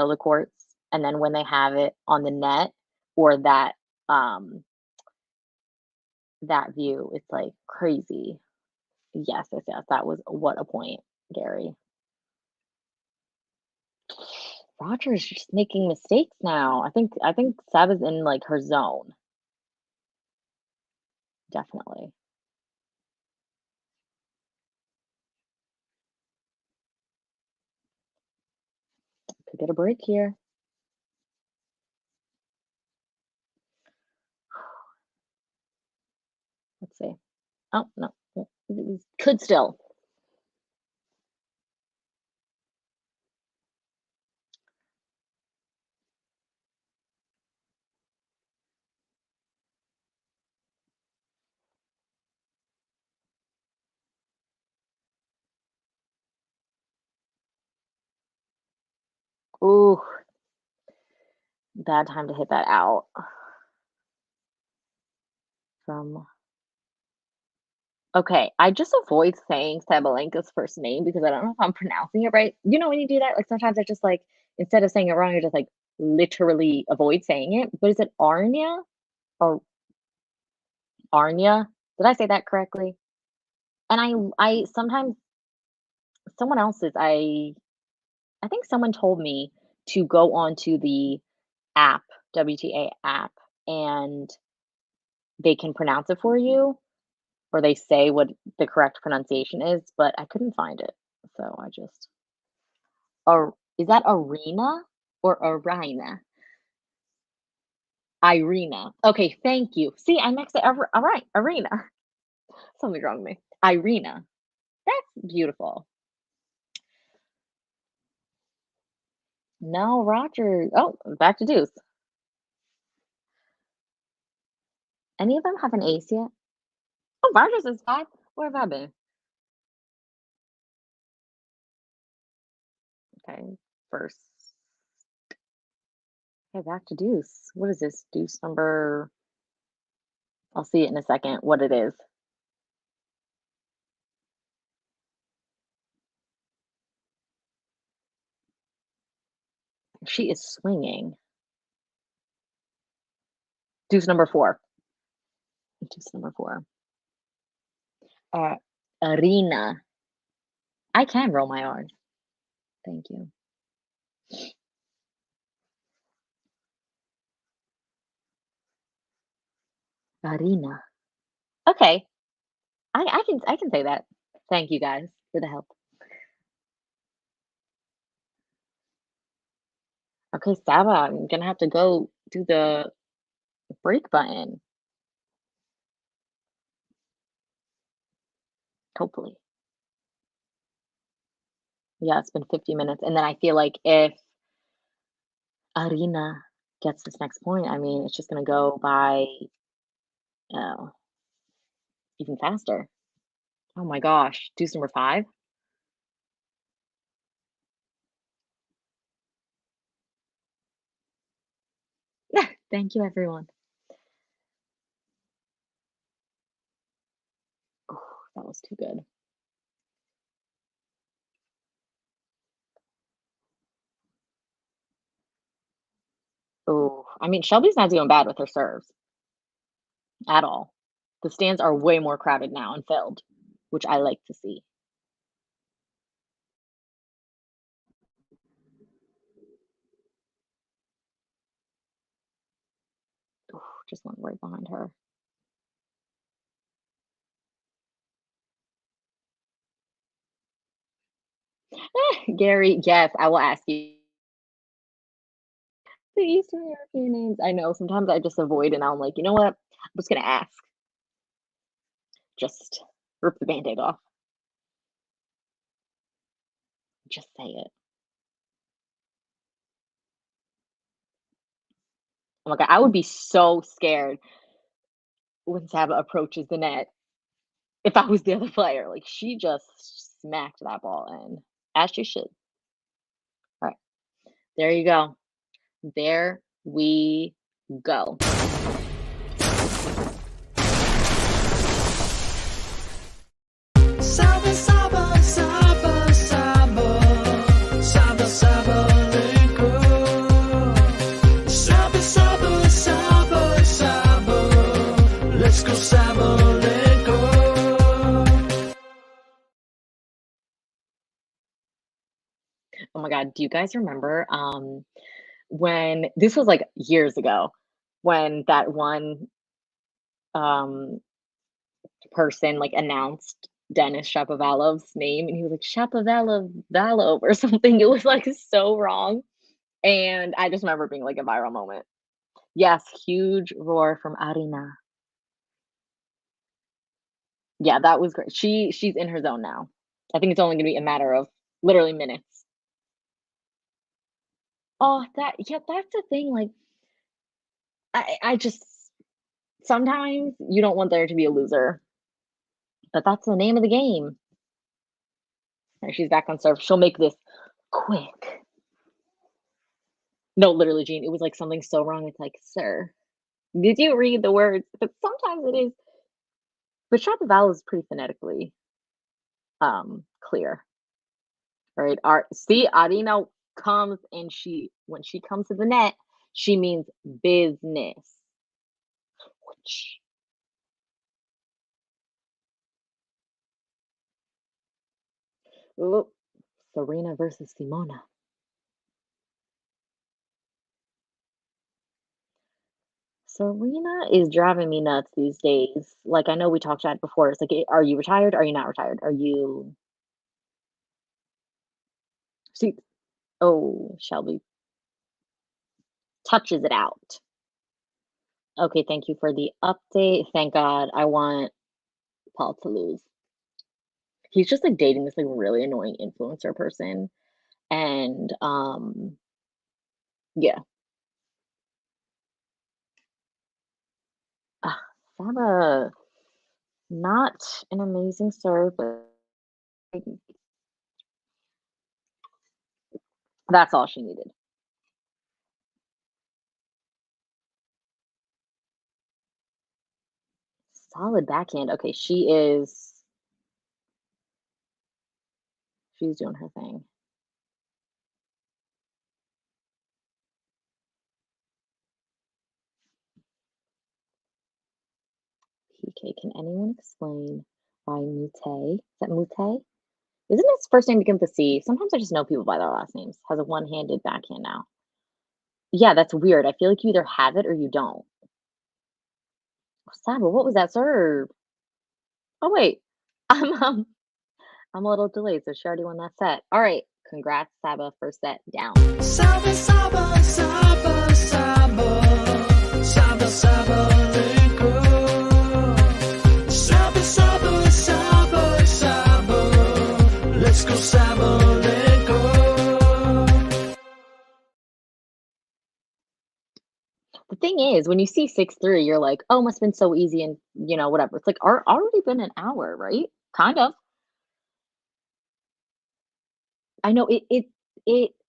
the courts, and then when they have it on the net or that view, it's like crazy. Yes, that was what a point, Gary. Roger's just making mistakes now. I think Saba's in like her zone. Definitely. Could get a break here. Let's see. Oh, no. Could still. Ooh. Bad time to hit that out. Okay, I just avoid saying Sabalenka's first name because I don't know if I'm pronouncing it right. You know when you do that, like sometimes I just like instead of saying it wrong, I just like literally avoid saying it. But is it Aryna or Aryna? Did I say that correctly? And I sometimes someone else's I think someone told me to go onto the app, WTA app, and they can pronounce it for you, or they say what the correct pronunciation is, but I couldn't find it. So I just Is that Aryna or Aryna? Aryna. Okay, thank you. See, I mixed it. All right, Aryna. Something's wrong with me. Aryna. That's beautiful. No, Roger. Oh, back to deuce. Any of them have an ace yet? Oh, Rogers is 5. Where have I been? Okay, first. Okay, back to deuce. What is this? Deuce number. I'll see it in a second what it is. She is swinging. Deuce number 4. Deuce number 4. Aryna. I can roll my R's. Thank you. Aryna. Okay. I can say that. Thank you guys for the help. Okay, Saba, I'm gonna have to go do the break button. Hopefully. Yeah, it's been 50 minutes. And then I feel like if Aryna gets this next point, I mean, it's just gonna go by even faster. Oh my gosh. Deuce number 5. Thank you, everyone. Oh, that was too good. Oh, I mean, Shelby's not doing bad with her serves at all. The stands are way more crowded now and filled, which I like to see. Ooh, just went right behind her. Gary, yes, I will ask you. The Eastern European names. I know sometimes I just avoid and I'm like, you know what? I'm just gonna ask. Just rip the band-aid off. Just say it. Oh my god, I would be so scared when Saba approaches the net if I was the other player. Like she just smacked that ball in. As she should. All right. There you go. There we go. Saba, Saba, Saba, Saba, Saba, Sabalenka. Saba, Saba, Saba, Saba. Let's go, Sabalenka. Oh my god, do you guys remember when this was like years ago when that one person like announced Dennis Shapovalov's name and he was like Shapovalov or something. It was like so wrong. And I just remember being like a viral moment. Yes, huge roar from Aryna. Yeah, that was great. She's in her zone now. I think it's only gonna be a matter of literally minutes. Oh, that's the thing. Like I just sometimes you don't want there to be a loser. But that's the name of the game. Right, she's back on serve. She'll make this quick. No, literally, Jean. It was like something so wrong. It's like, sir, did you read the words? But sometimes it is. But Shapovalov is pretty phonetically clear. Right? See, Aryna comes and when she comes to the net, she means business. Which, oh, Serena versus Simona. Serena is driving me nuts these days. Like I know we talked about it before. It's like, are you retired? Are you not retired? Are you? See, Oh, Shelby touches it out. Okay, thank you for the update. Thank God. I want Paul to lose. He's just like dating this like really annoying influencer person. And yeah. Saba, not an amazing serve, but that's all she needed. Solid backhand. Okay, she's doing her thing. PK, can anyone explain why Mute? Is that Mute? Isn't his first name begin with a C? Sometimes I just know people by their last names. Has a one-handed backhand now. Yeah, that's weird. I feel like you either have it or you don't. Saba, what was that serve? Oh wait, I'm a little delayed, so she already won that set. All right, congrats, Saba, first set down. Saba, Saba, Saba, Saba, Saba, Sabalenka. Saba, Saba, Saba, Saba. Let's go, Sabalenka. The thing is, when you see 6-3, you're like, oh, must have been so easy and, you know, whatever. It's like already been an hour, right? Kind of. I know it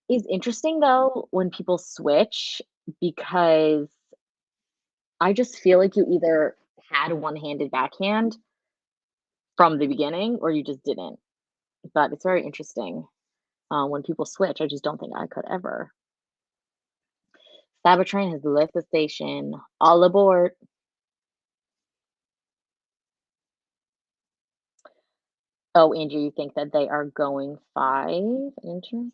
is interesting though when people switch because I just feel like you either had a one-handed backhand from the beginning or you just didn't. But it's very interesting when people switch. I just don't think I could ever. Saba train has left the station. All aboard. Oh, Andrew, you think that they are going 5? Interesting.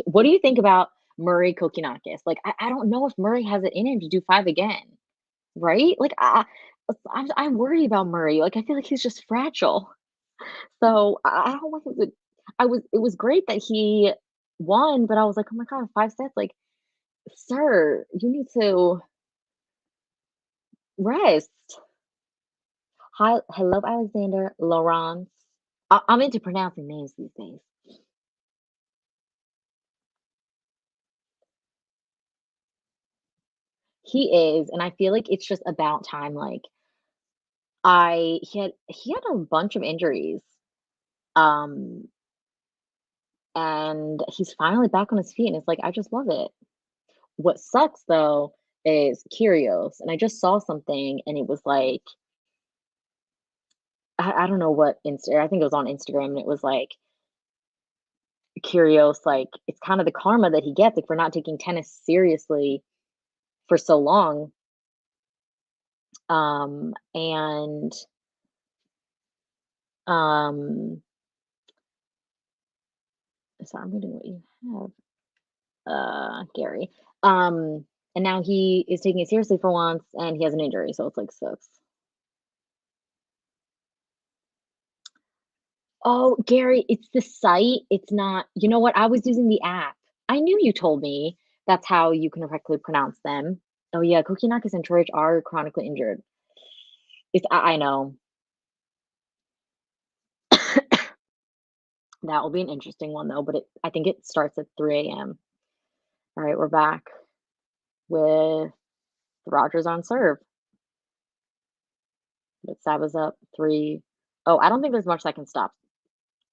What do you think about Murray Kokinakis? Like, I don't know if Murray has it in him to do 5 again, right? Like, I'm worried about Murray. Like, I feel like he's just fragile. So I don't want him to. It was great that he won, but I was like, oh my God, 5 sets. Like, sir, you need to rest. Hi, hello, Alexander, Laurence. I'm into pronouncing names these days. He is, and I feel like it's just about time. Like he had a bunch of injuries, um, and he's finally back on his feet, and it's like I just love it. What sucks though is Kyrgios, and I just saw something, and it was like I don't know what I think it was on Instagram, and it was like Kyrgios, like it's kind of the karma that he gets like for not taking tennis seriously for so long. And so I'm reading what you have, Gary. And now he is taking it seriously for once, and he has an injury, so it's like sucks. Oh, Gary, it's the site. It's not. You know what? I was using the app. I knew you told me that's how you can correctly pronounce them. Oh yeah, Kokinakis and Trojic are chronically injured. I know. That will be an interesting one though, but I think it starts at 3 a.m. All right, we're back with Rogers on serve. But Saba's up 3. Oh, I don't think there's much that can stop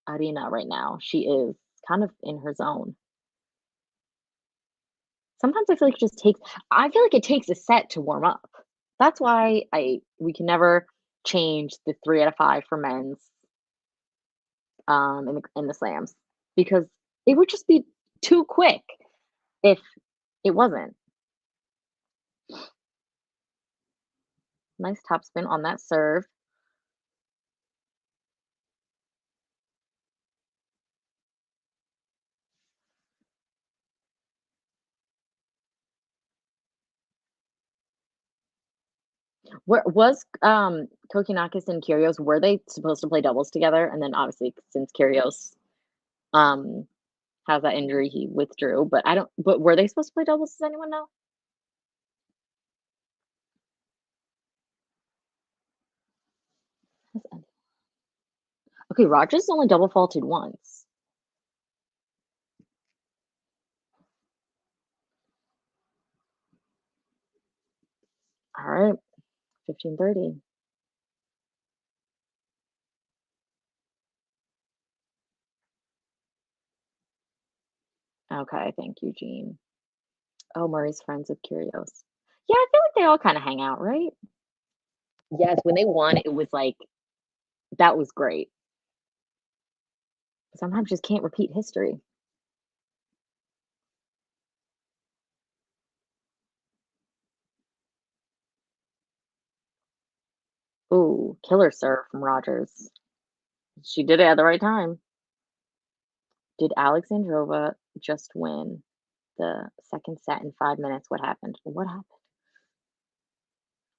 Aryna right now. She is kind of in her zone. Sometimes I feel like it takes a set to warm up. That's why we can never change the 3 out of 5 for men's in the slams because it would just be too quick if it wasn't. Nice topspin on that serve. Where was Kokinakis and Kyrgios, were they supposed to play doubles together? And then obviously since Kyrgios has that injury. He withdrew, but I don't. But were they supposed to play doubles? Does anyone know? Okay, Rogers only double faulted once. All right, 15:30. Okay, thank you, Jean. Oh, Murray's friends with Curios. Yeah, I feel like they all kind of hang out, right? Yes, when they won, it was like that was great. Sometimes just can't repeat history. Ooh, killer serve from Rogers. She did it at the right time. Did Alexandrova just win the second set in 5 minutes? What happened? What happened?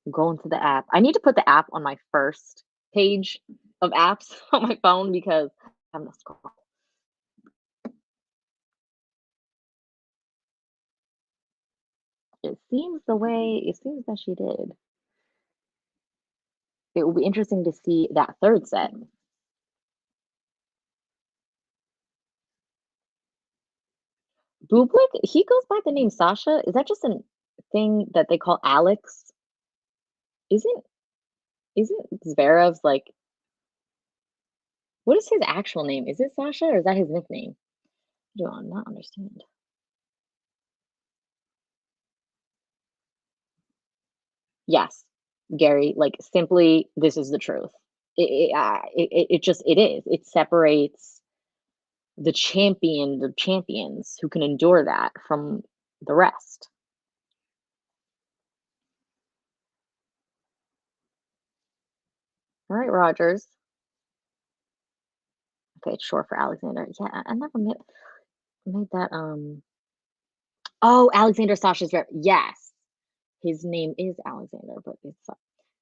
I'm going to the app. I need to put the app on my first page of apps on my phone because I'm gonna scroll. It seems that she did. It will be interesting to see that third set. Bublik, he goes by the name Sasha. Is that just a thing that they call Alex? Isn't Zverev's like what is his actual name? Is it Sasha or is that his nickname? I do not understand. Yes, Gary, like simply this is the truth. It just it is. It separates the champion of champions who can endure that from the rest. All right, Rogers. Okay, it's short for Alexander. Yeah, I never made that. Oh, Alexander Sasha Zverev. Yes, his name is Alexander, but it's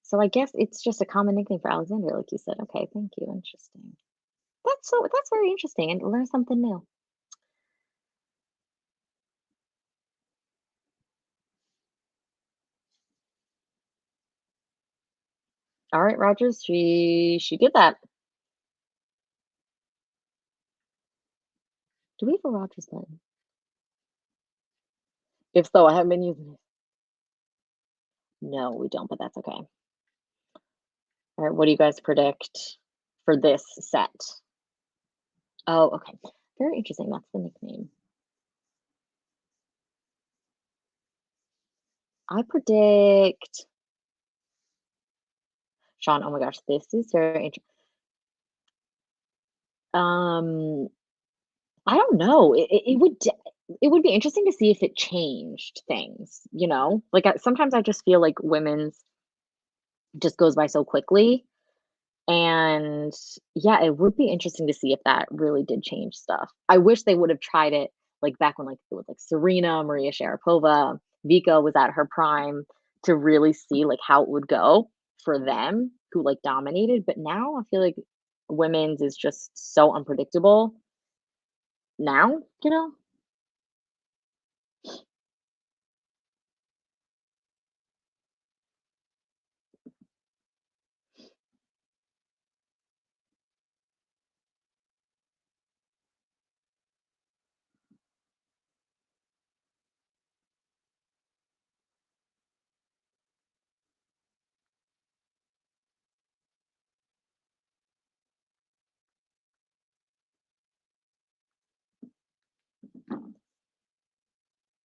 so I guess it's just a common nickname for Alexander, like you said. Okay, thank you. Interesting. That's very interesting, and learn something new. All right, Rogers. She did that. Do we have a Rogers button? If so, I haven't been using it. No, we don't, but that's okay. All right, what do you guys predict for this set? Oh, okay. Very interesting. That's the nickname. I predict Sean. Oh my gosh, this is very interesting. I don't know. It would be interesting to see if it changed things. You know, like sometimes I just feel like women's just goes by so quickly. And yeah, it would be interesting to see if that really did change stuff. I wish they would have tried it like back when like it was like Serena, Maria Sharapova, Vika was at her prime to really see like how it would go for them who like dominated. But now I feel like women's is just so unpredictable. Now, you know?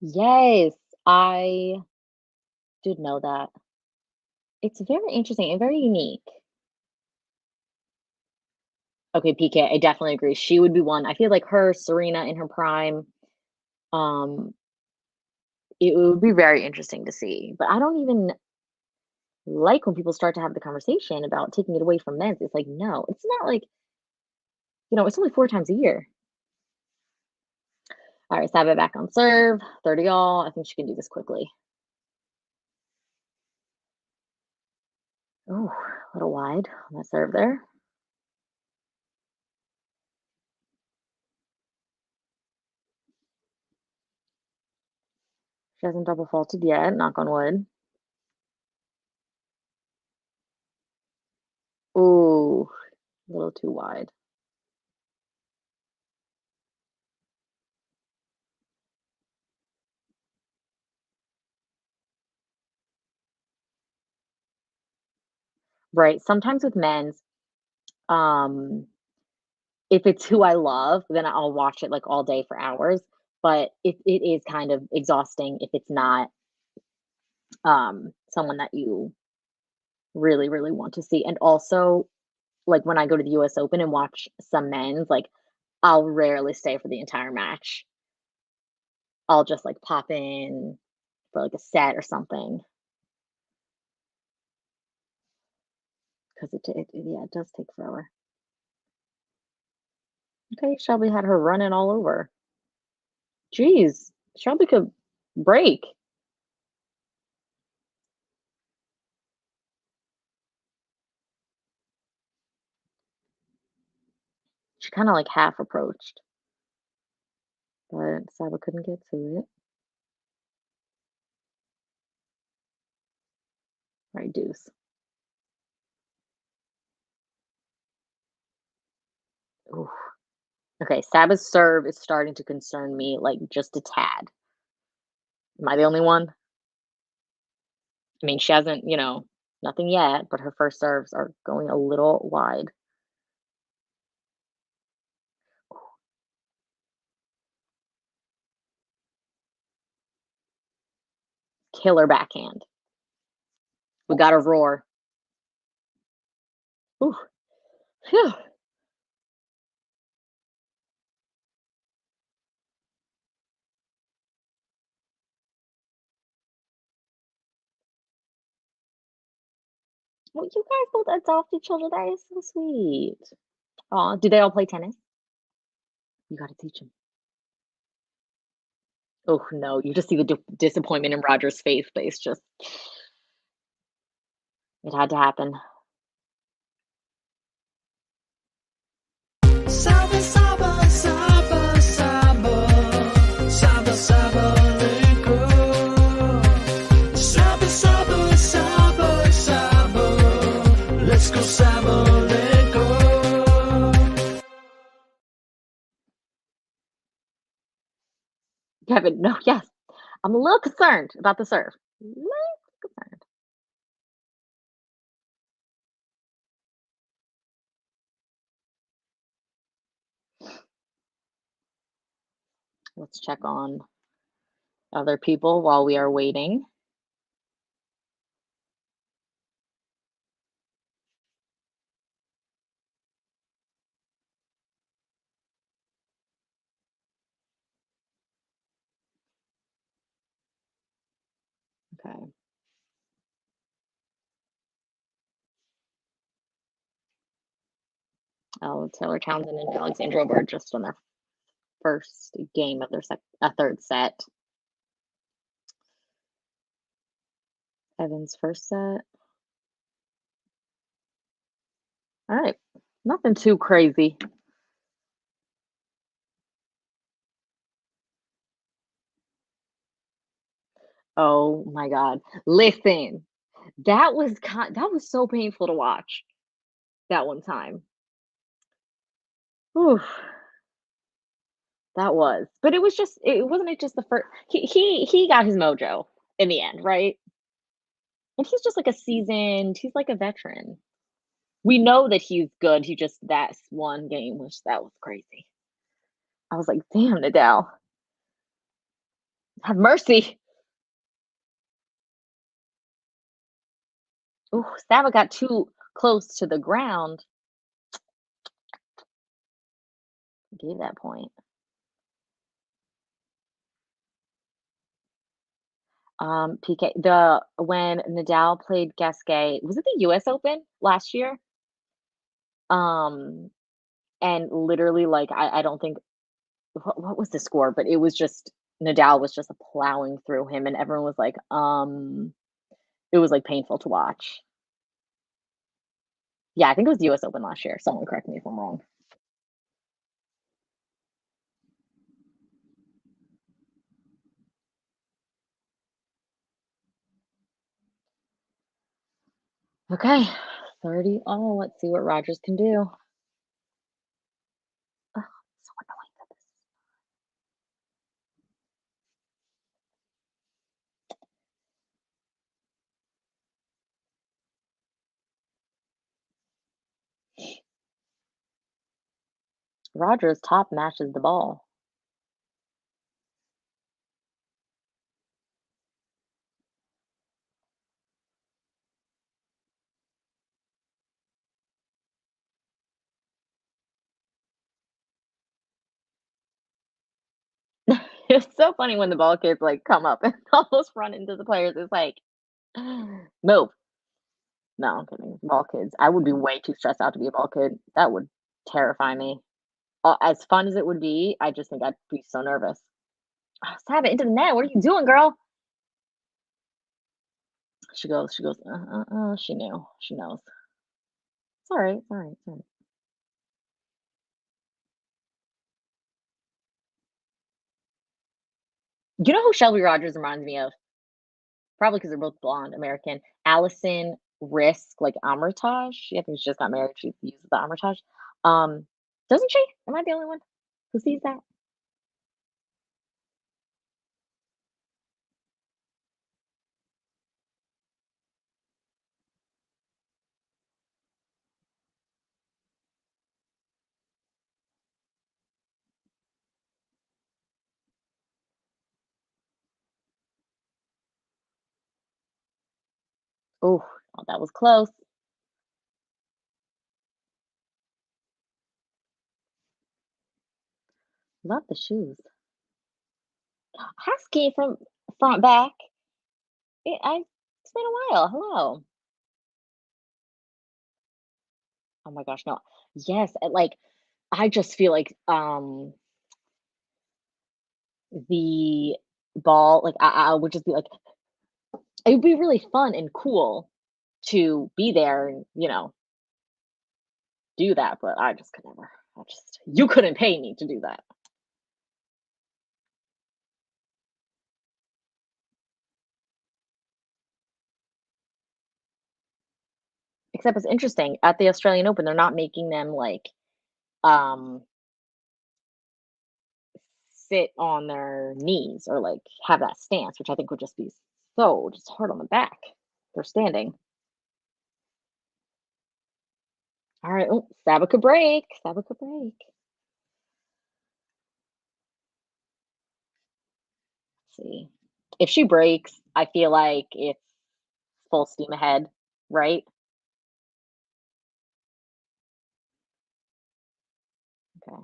Yes, I did know that. It's very interesting and very unique. Okay, PK, I definitely agree. She would be one. I feel like her, Serena in her prime, um, it would be very interesting to see. But I don't even like when people start to have the conversation about taking it away from men. It's like, no, it's not like, it's only 4 times a year. All right, Saba back on serve, 30 all. I think she can do this quickly. Oh, a little wide on that serve there. She hasn't double faulted yet, knock on wood. Ooh, a little too wide. Right. Sometimes with men's, if it's who I love, then I'll watch it like all day for hours. But it is kind of exhausting if it's not someone that you really, really want to see. And also, like when I go to the US Open and watch some men's, like I'll rarely stay for the entire match. I'll just like pop in for like a set or something. Because it does take forever. Okay, Shelby had her running all over. Jeez, Shelby could break. She kind of like half approached, but Saba couldn't get to it. Right, deuce. Ooh. Okay, Saba's serve is starting to concern me like just a tad. Am I the only one? I mean, she hasn't, nothing yet, but her first serves are going a little wide. Killer backhand. We got a roar. Ooh. Phew. Well, you guys both adopt each other. That is so sweet. Aw, do they all play tennis? You gotta teach them. Oh no, you just see the disappointment in Roger's face, but it's just, it had to happen. Saba, Saba, Saba, Saba, Saba, Sabalenka. Saba, Saba, Saba, Saba, let's go Sabalenka. Kevin, no, yes. I'm a little concerned about the serve. A little concerned. Let's check on other people while we are waiting. Okay. Oh, Taylor Townsend and Alexandra were just on their first game of their third set. Evan's first set. All right, nothing too crazy. Oh my God! Listen, that was so painful to watch. That one time. Oof. That was, but it wasn't just the first. He got his mojo in the end, right? And he's just like he's like a veteran. We know that he's good. He just, that one game that was crazy. I was like, damn, Nadal. Have mercy. Ooh, Saba got too close to the ground. Gave that point. PK, when Nadal played Gasquet, was it the US Open last year? And literally, like, I don't think, what was the score? But it was just, Nadal was just plowing through him, and everyone was like, it was like painful to watch. Yeah, I think it was the US Open last year. Someone correct me if I'm wrong. Okay, 30 all. Let's see what Rogers can do. Ugh, so annoying that this. Rogers top matches the ball. It's so funny when the ball kids like come up and almost run into the players. It's like, move. No, I'm kidding. Ball kids. I would be way too stressed out to be a ball kid. That would terrify me. As fun as it would be, I just think I'd be so nervous. Oh, stab it into the net. What are you doing, girl? She goes. She knew. She knows. It's all right. It's all right. It's all right. You know who Shelby Rogers reminds me of? Probably because they're both blonde, American. Allison Risk, like Armitage. I think she just got married. She uses the Armitage. Doesn't she? Am I the only one who sees that? Oh, that was close. Love the shoes. Husky from front back. It's been a while. Hello. Oh my gosh, no. Yes, like I just feel like the ball, like I would just be like, it would be really fun and cool to be there and do that, but I just could never. You couldn't pay me to do that. Except it's interesting at the Australian Open, they're not making them like um sit on their knees or like have that stance, which I think would just be so just hard on the back. They're standing. All right. Oh, Sabalenka break. Sabalenka break. Let's see. If she breaks, I feel like it's full steam ahead, right? Okay.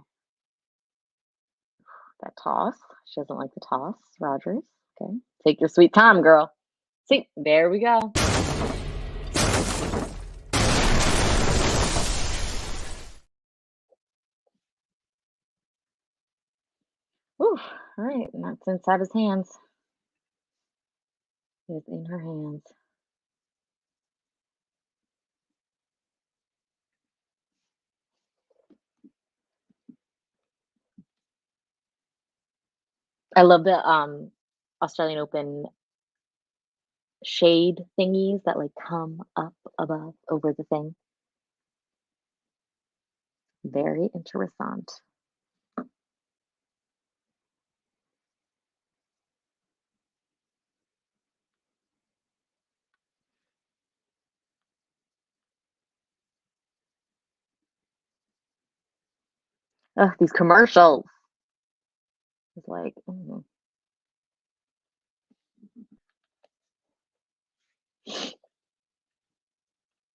That toss. She doesn't like the toss. Rogers. Okay. Take your sweet time, girl. See, there we go. Whew. All right. And that's in Saba's hands. It's in her hands. I love the Australian Open shade thingies that like come up above over the thing. Very interessant. Ugh, these commercials. It's like, all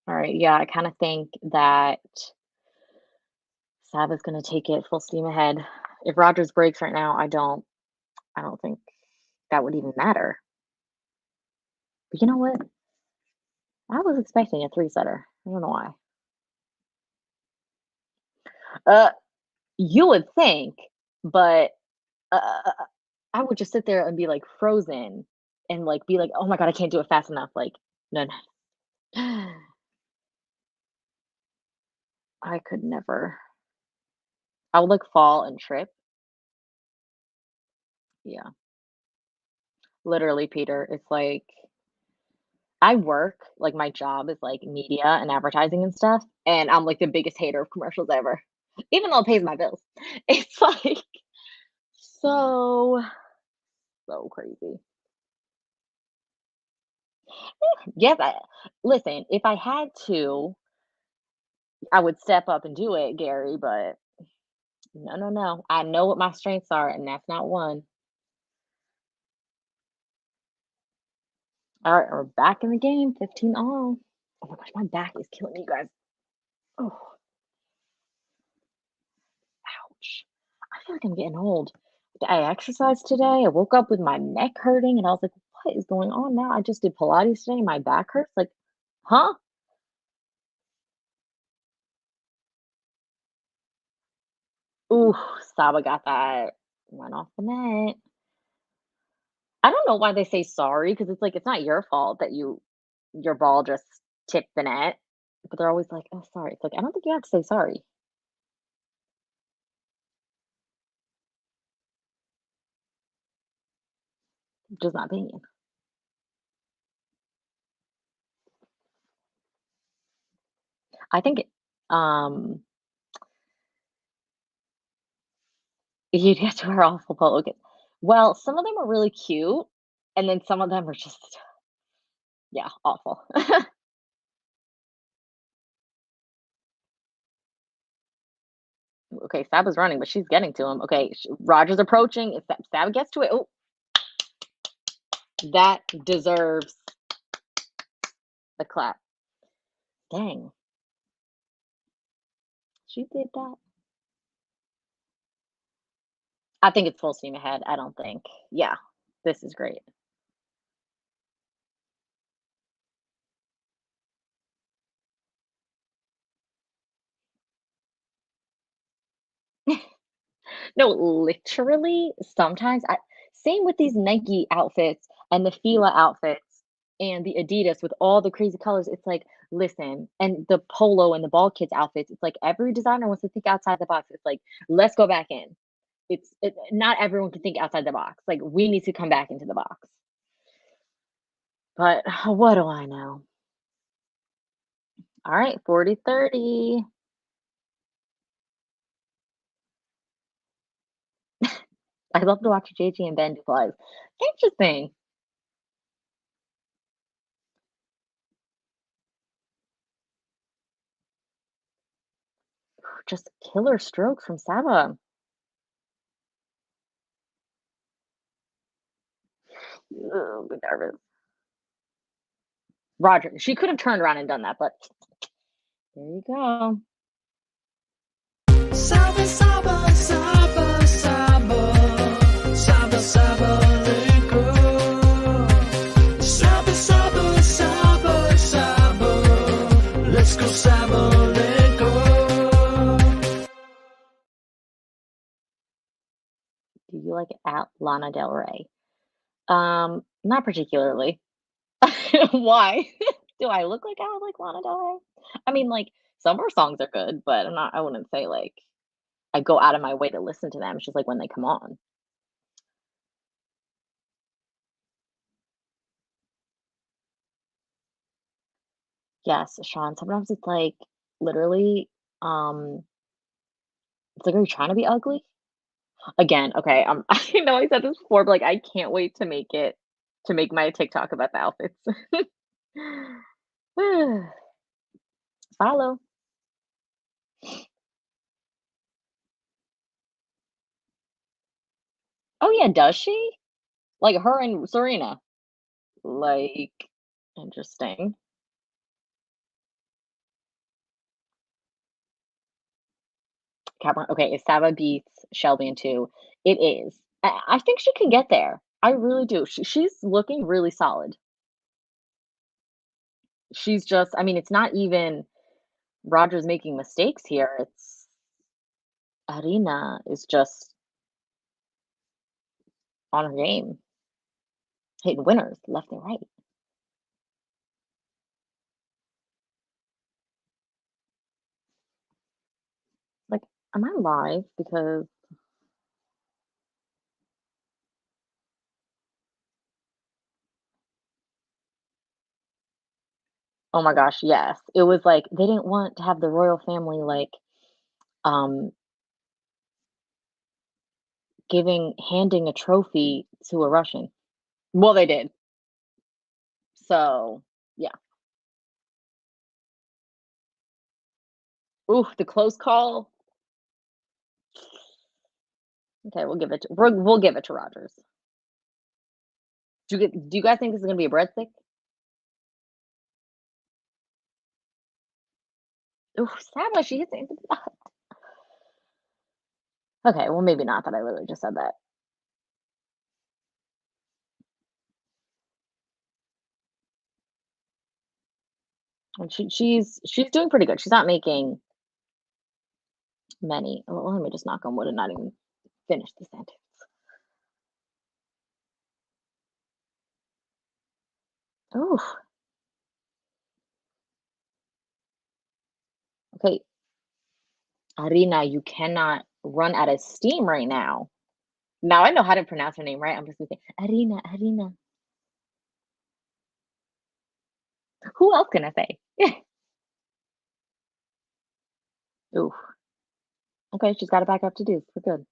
right, yeah, I kind of think that Saba's gonna take it full steam ahead. If Rogers breaks right now, I don't think that would even matter. But you know what? I was expecting a three-setter. I don't know why. You would think, but I would just sit there and be like frozen and like be like, oh my god, I can't do it fast enough. Like, no. I could never. I would like fall and trip. Yeah. Literally, Peter. It's like I work, like, my job is, like, media and advertising and stuff, and I'm, like, the biggest hater of commercials ever, even though it pays my bills. It's, like, so, so crazy. Yes, listen, if I had to, I would step up and do it, Gary, but no, no, no. I know what my strengths are, and that's not one. All right, we're back in the game, 15 all. Oh my gosh, my back is killing me, you guys. Oh, ouch. I feel like I'm getting old. I exercised today. I woke up with my neck hurting, and I was like, what is going on now? I just did Pilates today, and my back hurts. Like, huh? Ooh, Saba got that one off the net. I don't know why they say sorry because it's like it's not your fault that your ball just tipped the net, but they're always like, "Oh, sorry." It's like, I don't think you have to say sorry. Just my opinion. I think um you'd get to wear awful polo. Well, some of them are really cute, and then some of them are just yeah, awful. Okay, Saba's running, but she's getting to him. Okay, Roger's approaching. If Saba gets to it, oh, that deserves a clap. Dang, she did that. I think it's full steam ahead. I don't think. Yeah, this is great. No, literally, sometimes same with these Nike outfits and the Fila outfits and the Adidas with all the crazy colors. It's like, listen, and the polo and the ball kids outfits. It's like every designer wants to think outside the box. It's like, let's go back in. Not everyone can think outside the box. Like we need to come back into the box. But what do I know? All right, 40-30. I love to watch JG and Ben do flies. Interesting. Just killer strokes from Saba. Ugh, I'm nervous. Roger, she could have turned around and done that, but there you go. Saba, Saba, Saba, Saba, Saba, Sabalenka. Saba, Saba, Saba, Saba. Let's go, Sabalenka. Do you like Lana Del Rey? Not particularly. Why? Do I look like I like Lana Del Rey? I mean, like some of her songs are good, but I wouldn't say like I go out of my way to listen to them. It's just like when they come on. Yes, Sean, sometimes it's like literally, um, it's like, are you trying to be ugly? Again, okay, I know I said this before, but like I can't wait to make my TikTok about the outfits. Follow. Oh yeah, does she? Like her and Serena. Like interesting. Cameron, okay, if Saba beats Shelby in two, it is. I think she can get there. I really do. She's looking really solid. She's just, I mean, it's not even Rogers making mistakes here. It's Aryna is just on her game, hitting winners left and right. Like, am I live? Because Oh my gosh, yes. It was like they didn't want to have the royal family like um handing a trophy to a Russian. Well, they did. So, yeah. Ooh, the close call. Okay, we'll give it to Rogers. Do you guys think this is gonna be a breadstick? Ooh, Saba, she hits it. Okay, well maybe not that I literally just said that. And she's doing pretty good. She's not making many. Well, let me just knock on wood and not even finish the sentence. Ooh. Okay. Aryna, you cannot run out of steam right now. Now I know how to pronounce her name, right? I'm just gonna say Aryna, Aryna. Who else can I say? Ooh. Okay, she's got it back up to do. We're good.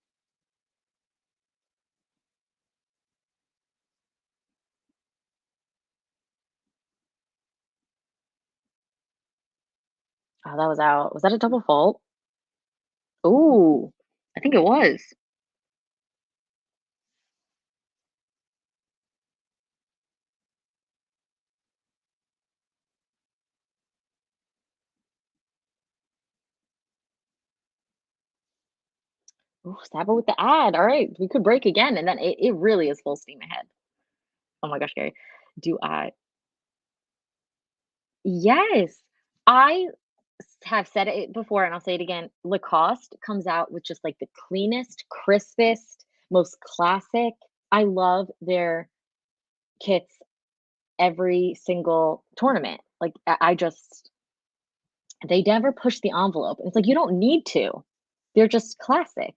Oh, that was out. Was that a double fault? Ooh, I think it was. Ooh, Saba with the ad. All right, we could break again, and then it really is full steam ahead. Oh my gosh, Gary. Do I? Yes. I have said it before, and I'll say it again. Lacoste comes out with just like the cleanest, crispest, most classic. I love their kits every single tournament. Like I just they never push the envelope. It's like you don't need to. They're just classic.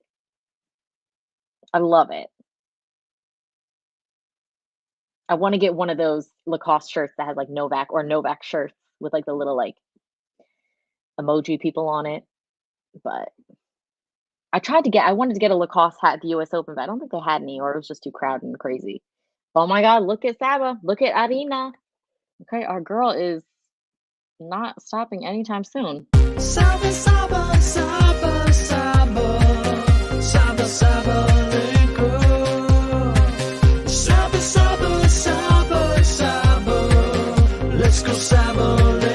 I love it. I want to get one of those Lacoste shirts that has like Novak shirts with like the little like emoji people on it. But I wanted to get a Lacoste hat at the US Open, but I don't think they had any or it was just too crowded and crazy. Oh my God, look at Saba. Look at Aryna. Okay, our girl is not stopping anytime soon. Saba, Saba, Saba, Saba, Saba, Sabalenka. Saba, Saba, Saba, Saba. Let's go, Sabalenka.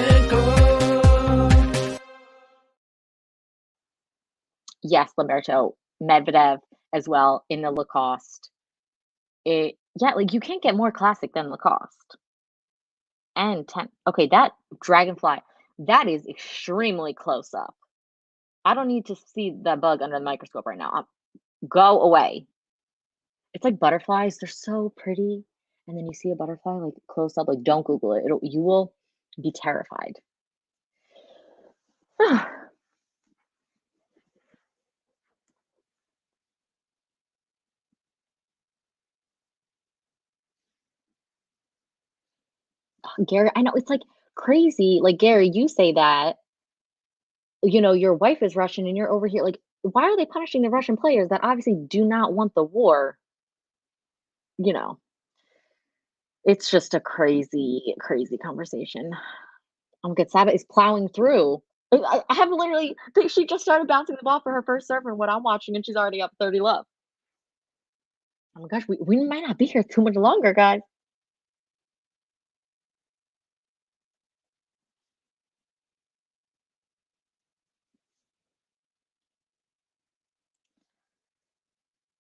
Yes, Lamberto, Medvedev as well in the Lacoste. Like you can't get more classic than Lacoste. And 10. Okay, that dragonfly, that is extremely close up. I don't need to see that bug under the microscope right now. Go away. It's like butterflies. They're so pretty. And then you see a butterfly like close up. Like don't Google it. You will be terrified. Gary, I know it's like crazy. Like Gary, you say that, your wife is Russian and you're over here. Like, why are they punishing the Russian players that obviously do not want the war? You know, it's just a crazy, crazy conversation. Good. Saba is plowing through. I have literally, she just started bouncing the ball for her first serve and what I'm watching, and she's already up 30 love. Oh my gosh, we might not be here too much longer, guys.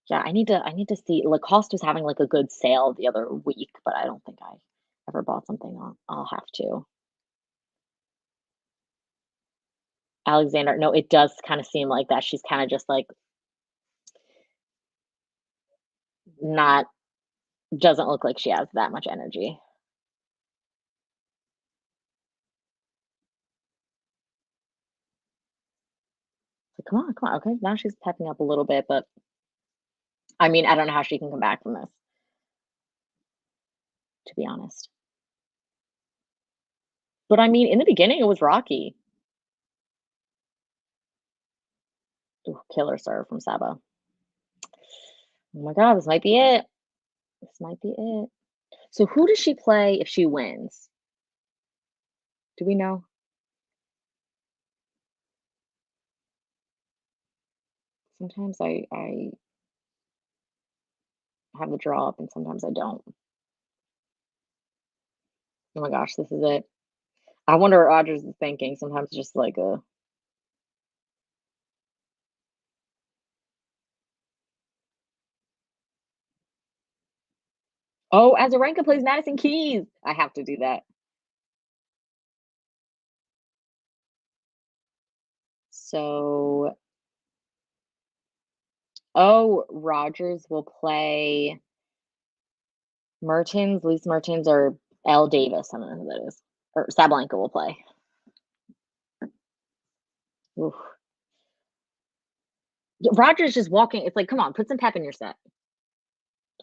Yeah, I need to see. Lacoste was having like a good sale the other week, but I don't think I ever bought something. I'll have to. Alexander, no, it does kind of seem like that. She's kind of just like not, doesn't look like she has that much energy. So come on, come on. Okay, now she's pepping up a little bit, but I mean, I don't know how she can come back from this, to be honest. But I mean, in the beginning, it was rocky. Ooh, killer serve from Saba. Oh my God, this might be it. This might be it. So who does she play if she wins? Do we know? Sometimes I have the draw up and sometimes I don't. Oh my gosh, this is it. I wonder what Rogers is thinking. Sometimes it's just like a Oh, Azarenka plays Madison Keys. I have to do that. So, oh, Rogers will play Mertens, Lisa Mertens, or Elle Davis. I don't know who that is. Or Sabalenka will play. Oof. Rogers just walking. It's like, come on, put some pep in your set.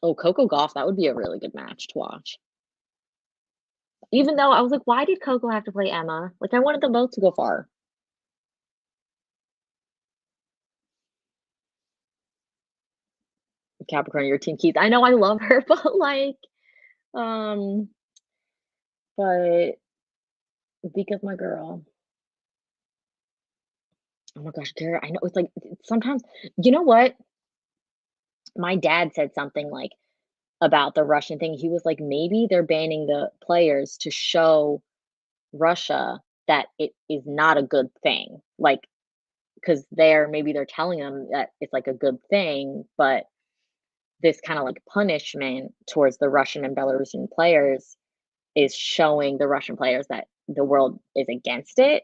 Oh, Coco Gauff, that would be a really good match to watch. Even though I was like, why did Coco have to play Emma? Like, I wanted them both to go far. Capricorn, your team Keith. I know I love her, but like, but because my girl. Oh my gosh, Garrett, I know it's like sometimes, you know what? My dad said something like about the Russian thing. He was like, maybe they're banning the players to show Russia that it is not a good thing. Like, because maybe they're telling them that it's like a good thing, but this kind of like punishment towards the Russian and Belarusian players is showing the Russian players that the world is against it.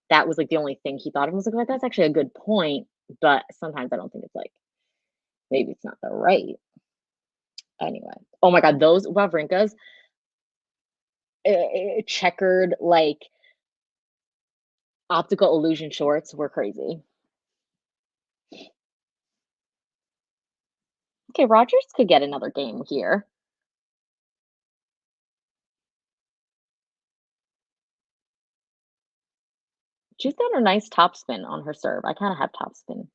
That was like the only thing he thought of. I was like, that's actually a good point, but sometimes I don't think it's like, maybe it's not the right. Anyway, oh my God, those Wawrinkas, checkered like optical illusion shorts were crazy. Okay, Rogers could get another game here. She's got a nice topspin on her serve. I kind of have topspin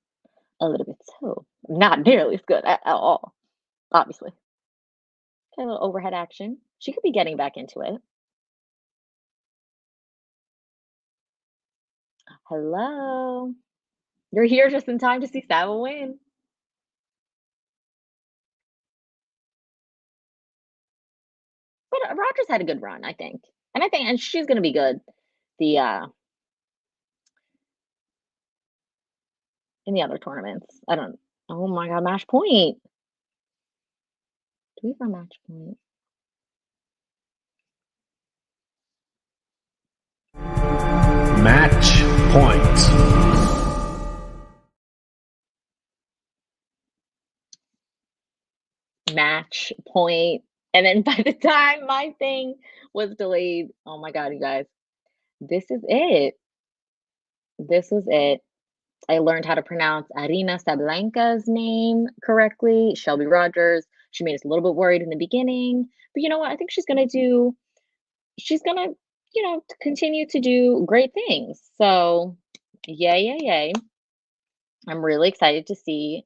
a little bit too. Not nearly as good at all, obviously. Okay, a little overhead action. She could be getting back into it. Hello. You're here just in time to see Saba win. But Rogers had a good run, I think. And she's gonna be good. In the other tournaments. Oh my God, match point. Do we have a match point? Match point. Match point. And then by the time my thing was delayed, oh my God, you guys, this is it. This was it. I learned how to pronounce Aryna SABALENKA's name correctly. Shelby Rogers. She made us a little bit worried in the beginning, but you know what? I think she's gonna, continue to do great things. So, yay. I'm really excited to see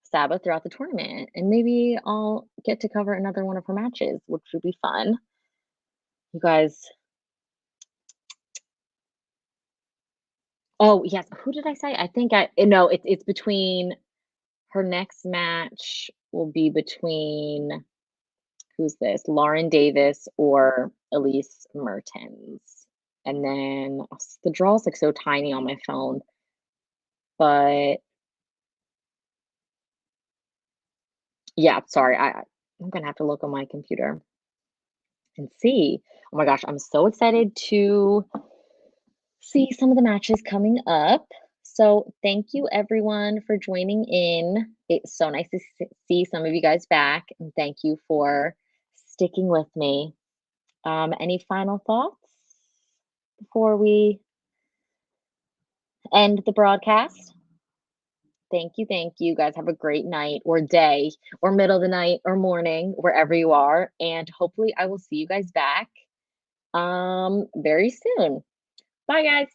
Saba throughout the tournament, and maybe I'll get to cover another one of her matches, which would be fun. You guys. Oh yes, who did I say? I think no, it's between her next match will be between who's this? Lauren Davis or Elise Mertens. And then the draw's like so tiny on my phone. But yeah, sorry. I'm gonna have to look on my computer and see. Oh my gosh, I'm so excited to see some of the matches coming up. So thank you everyone for joining in. It's so nice to see some of you guys back, and thank you for sticking with me. Any final thoughts before we end the broadcast? Thank you. You guys have a great night or day or middle of the night or morning, wherever you are. And hopefully I will see you guys back very soon. Bye, guys.